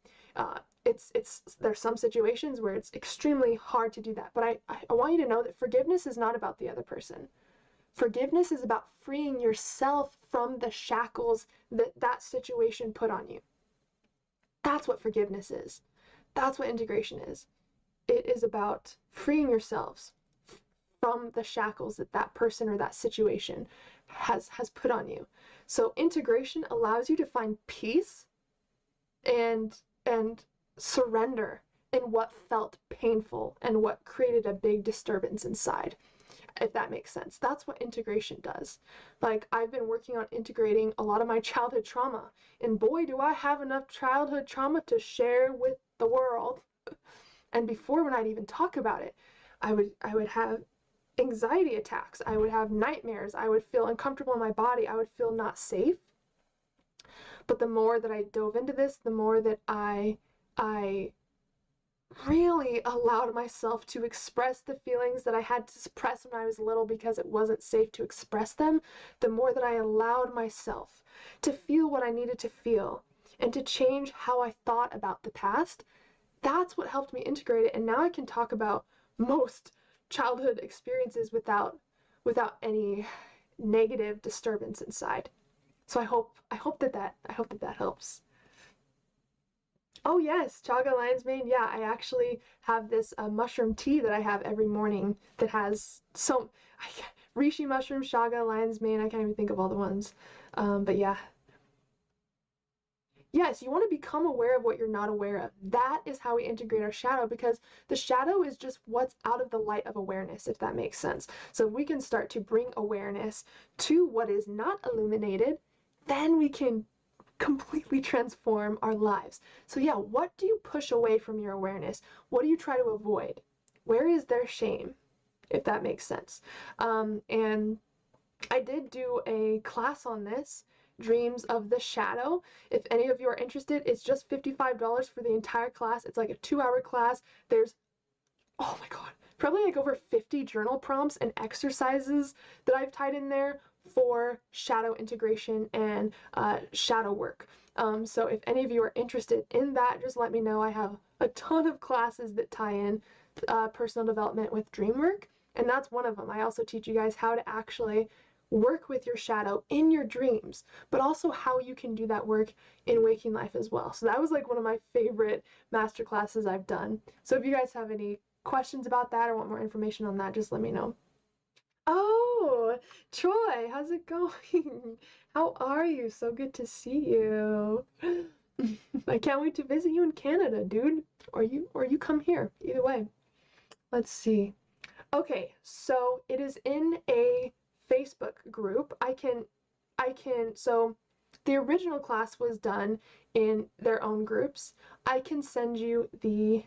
There's some situations where it's extremely hard to do that, but I want you to know that forgiveness is not about the other person. Forgiveness is about freeing yourself from the shackles that that situation put on you. That's what forgiveness is. That's what integration is. It is about freeing yourselves from the shackles that that person or that situation has put on you. So integration allows you to find peace and surrender in what felt painful and what created a big disturbance inside, if that makes sense. That's what integration does. Like, I've been working on integrating a lot of my childhood trauma, and boy, do I have enough childhood trauma to share with the world. And before, when I'd even talk about it, I would have anxiety attacks, I would have nightmares, I would feel uncomfortable in my body, I would feel not safe. But the more that I dove into this, the more that I really allowed myself to express the feelings that I had to suppress when I was little because it wasn't safe to express them, the more that I allowed myself to feel what I needed to feel and to change how I thought about the past. That's what helped me integrate it, and now I can talk about most childhood experiences without any negative disturbance inside. So I hope that helps. Oh yes, chaga lion's mane. Yeah, I actually have this mushroom tea that I have every morning that has reishi mushroom, chaga lion's mane. I can't even think of all the ones, but yeah. Yes, you want to become aware of what you're not aware of. That is how we integrate our shadow, because the shadow is just what's out of the light of awareness, if that makes sense. So if we can start to bring awareness to what is not illuminated, then we can completely transform our lives. So yeah, what do you push away from your awareness? What do you try to avoid? Where is there shame, if that makes sense? And I did do a class on this, Dreams of the Shadow. If any of you are interested, it's just $55 for the entire class. It's like a 2-hour class. There's, oh my god, probably like over 50 journal prompts and exercises that I've tied in there for shadow integration and shadow work. So if any of you are interested in that, just let me know. I have a ton of classes that tie in personal development with dream work, and that's one of them. I also teach you guys how to actually work with your shadow in your dreams, but also how you can do that work in waking life as well. So that was like one of my favorite master classes I've done. So if you guys have any questions about that or want more information on that, just let me know. Oh, Troy, how's it going? How are you? So good to see you. I can't wait to visit you in Canada, dude. Or you come here. Either way. Let's see. Okay, so it is in a Facebook group, so the original class was done in their own groups. I can send you the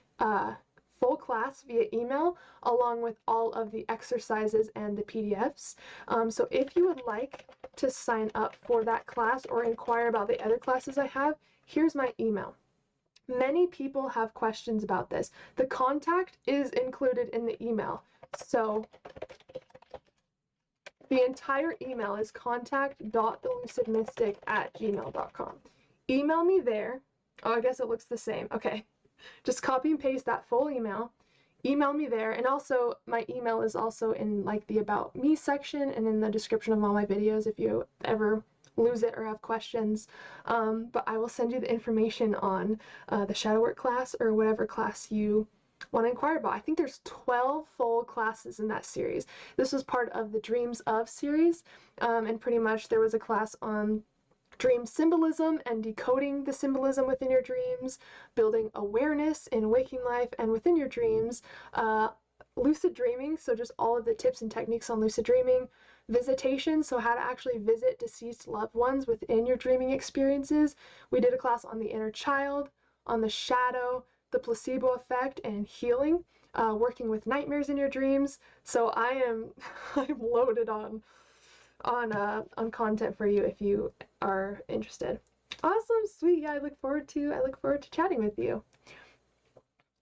full class via email along with all of the exercises and the PDFs. So if you would like to sign up for that class or inquire about the other classes I have, here's my email. Many people have questions about this. The contact is included in the email. So the entire email is contact.thelucidmystic@gmail.com. Email me there. Oh, I guess it looks the same. Okay. Just copy and paste that full email. Email me there. And also, my email is also in like the About Me section and in the description of all my videos if you ever lose it or have questions. But I will send you the information on the shadow work class or whatever class you want to inquire about. I think there's 12 full classes in that series. This was part of the Dreams Of series, and pretty much there was a class on dream symbolism and decoding the symbolism within your dreams, building awareness in waking life and within your dreams, lucid dreaming, so just all of the tips and techniques on lucid dreaming, visitation, so how to actually visit deceased loved ones within your dreaming experiences. We did a class on the inner child, on the shadow, the placebo effect, and healing, working with nightmares in your dreams. So I'm loaded on content for you if you are interested. Awesome, sweet. Yeah, I look forward to chatting with you.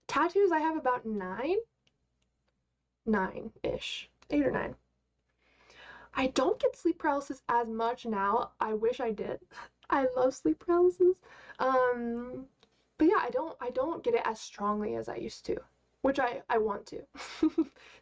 Tattoos, I have about 9-ish, 8 or 9. I don't get sleep paralysis as much now. I wish I did. I love sleep paralysis. But yeah, I don't get it as strongly as I used to, which I want to.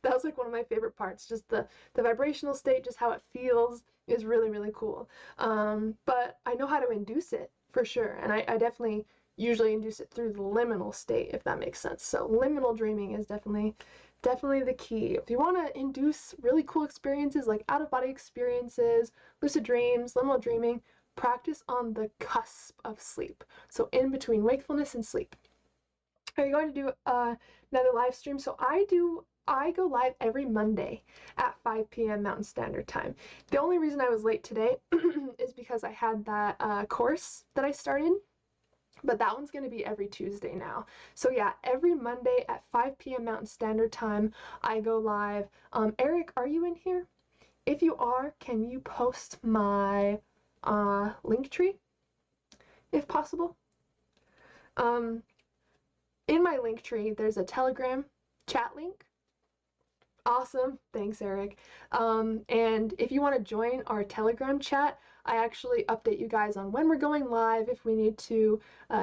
That was like one of my favorite parts, just the vibrational state, just how it feels is really, really cool. But I know how to induce it for sure, and I definitely usually induce it through the liminal state, if that makes sense. So liminal dreaming is definitely the key. If you want to induce really cool experiences like out-of-body experiences, lucid dreams, liminal dreaming, practice on the cusp of sleep. So in between wakefulness and sleep. Are you going to do another live stream? So I go live every Monday at 5 p.m. Mountain Standard Time. The only reason I was late today is because I had that course that I started, but that one's going to be every Tuesday now. So yeah, every Monday at 5 p.m. Mountain Standard Time, I go live. Eric, are you in here? If you are, can you post my link tree, if possible? In my link tree, there's a Telegram chat link. Awesome. Thanks, Eric. And if you want to join our Telegram chat, I actually update you guys on when we're going live, if we need to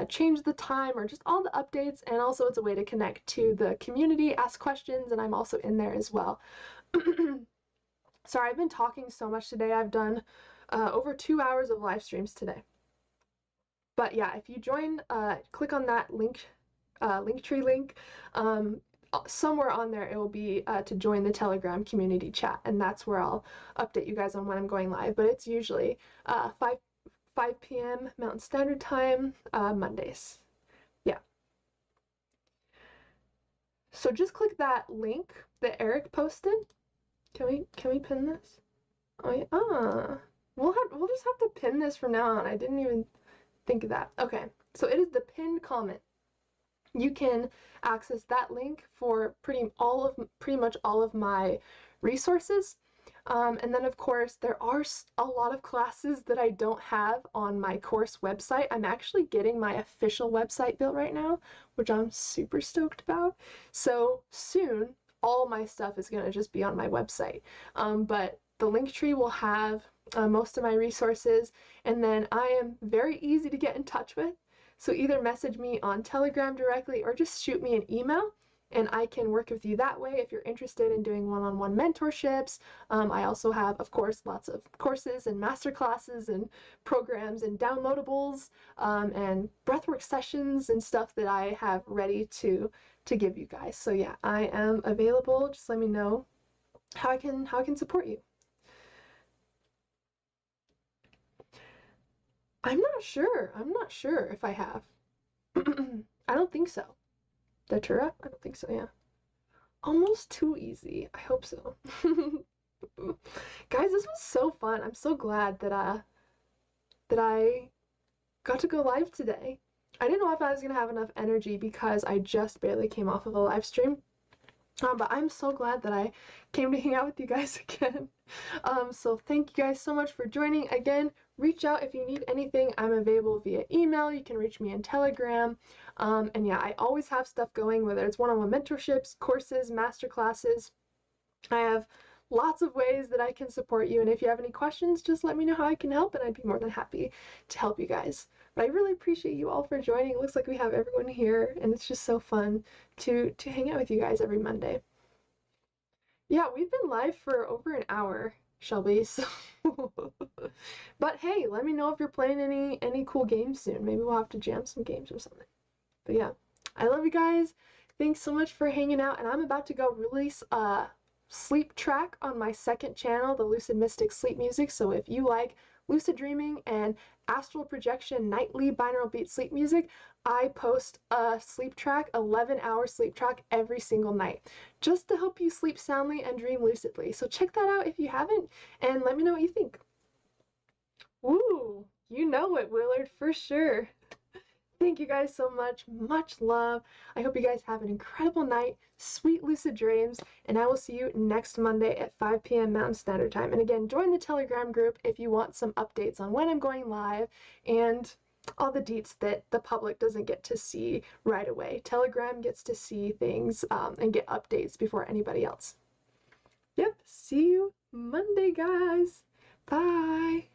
change the time, or just all the updates. And also it's a way to connect to the community, ask questions, and I'm also in there as well. Sorry, I've been talking so much today. I've done over 2 hours of live streams today. But yeah, if you join, click on that Linktree link. Somewhere on there it will be to join the Telegram community chat, and that's where I'll update you guys on when I'm going live. But it's usually 5 p.m. Mountain Standard Time, Mondays. Yeah. So just click that link that Eric posted. Can we pin this? Oh yeah. We'll just have to pin this from now on. I didn't even think of that. Okay. So it is the pinned comment. You can access that link for pretty much all of my resources. And then of course there are a lot of classes that I don't have on my course website. I'm actually getting my official website built right now, which I'm super stoked about. So soon all my stuff is gonna just be on my website. But the link tree will have most of my resources, and then I am very easy to get in touch with. So either message me on Telegram directly or just shoot me an email, and I can work with you that way if you're interested in doing one-on-one mentorships. I also have, of course, lots of courses and master classes and programs and downloadables and breathwork sessions and stuff that I have ready to give you guys. So yeah, I am available. Just let me know how I can support you. I'm not sure if I have. I don't think so. Datura? I don't think so, yeah. Almost too easy. I hope so. Guys, this was so fun. I'm so glad that I got to go live today. I didn't know if I was gonna have enough energy because I just barely came off of a live stream. But I'm so glad that I came to hang out with you guys again. So thank you guys so much for joining. Again, reach out if you need anything. I'm available via email. You can reach me in Telegram. And yeah, I always have stuff going, whether it's one-on-one mentorships, courses, masterclasses. I have lots of ways that I can support you. And if you have any questions, just let me know how I can help, and I'd be more than happy to help you guys. But I really appreciate you all for joining. It looks like we have everyone here, and it's just so fun to hang out with you guys every Monday. Yeah, we've been live for over an hour, Shelby. So but hey, let me know if you're playing any cool games soon. Maybe we'll have to jam some games or something. But yeah, I love you guys. Thanks so much for hanging out, and I'm about to go release a sleep track on my second channel, the Lucid Mystic Sleep Music. So if you like lucid dreaming and astral projection nightly binaural beat sleep music, I post a sleep track, 11-hour sleep track every single night, just to help you sleep soundly and dream lucidly. So check that out if you haven't, and let me know what you think. Woo! You know it, Willard, for sure. Thank you guys so much. Much love. I hope you guys have an incredible night, sweet lucid dreams, and I will see you next Monday at 5 p.m. Mountain Standard Time. And again, join the Telegram group if you want some updates on when I'm going live and all the deets that the public doesn't get to see right away. Telegram gets to see things and get updates before anybody else. Yep, see you Monday, guys. Bye.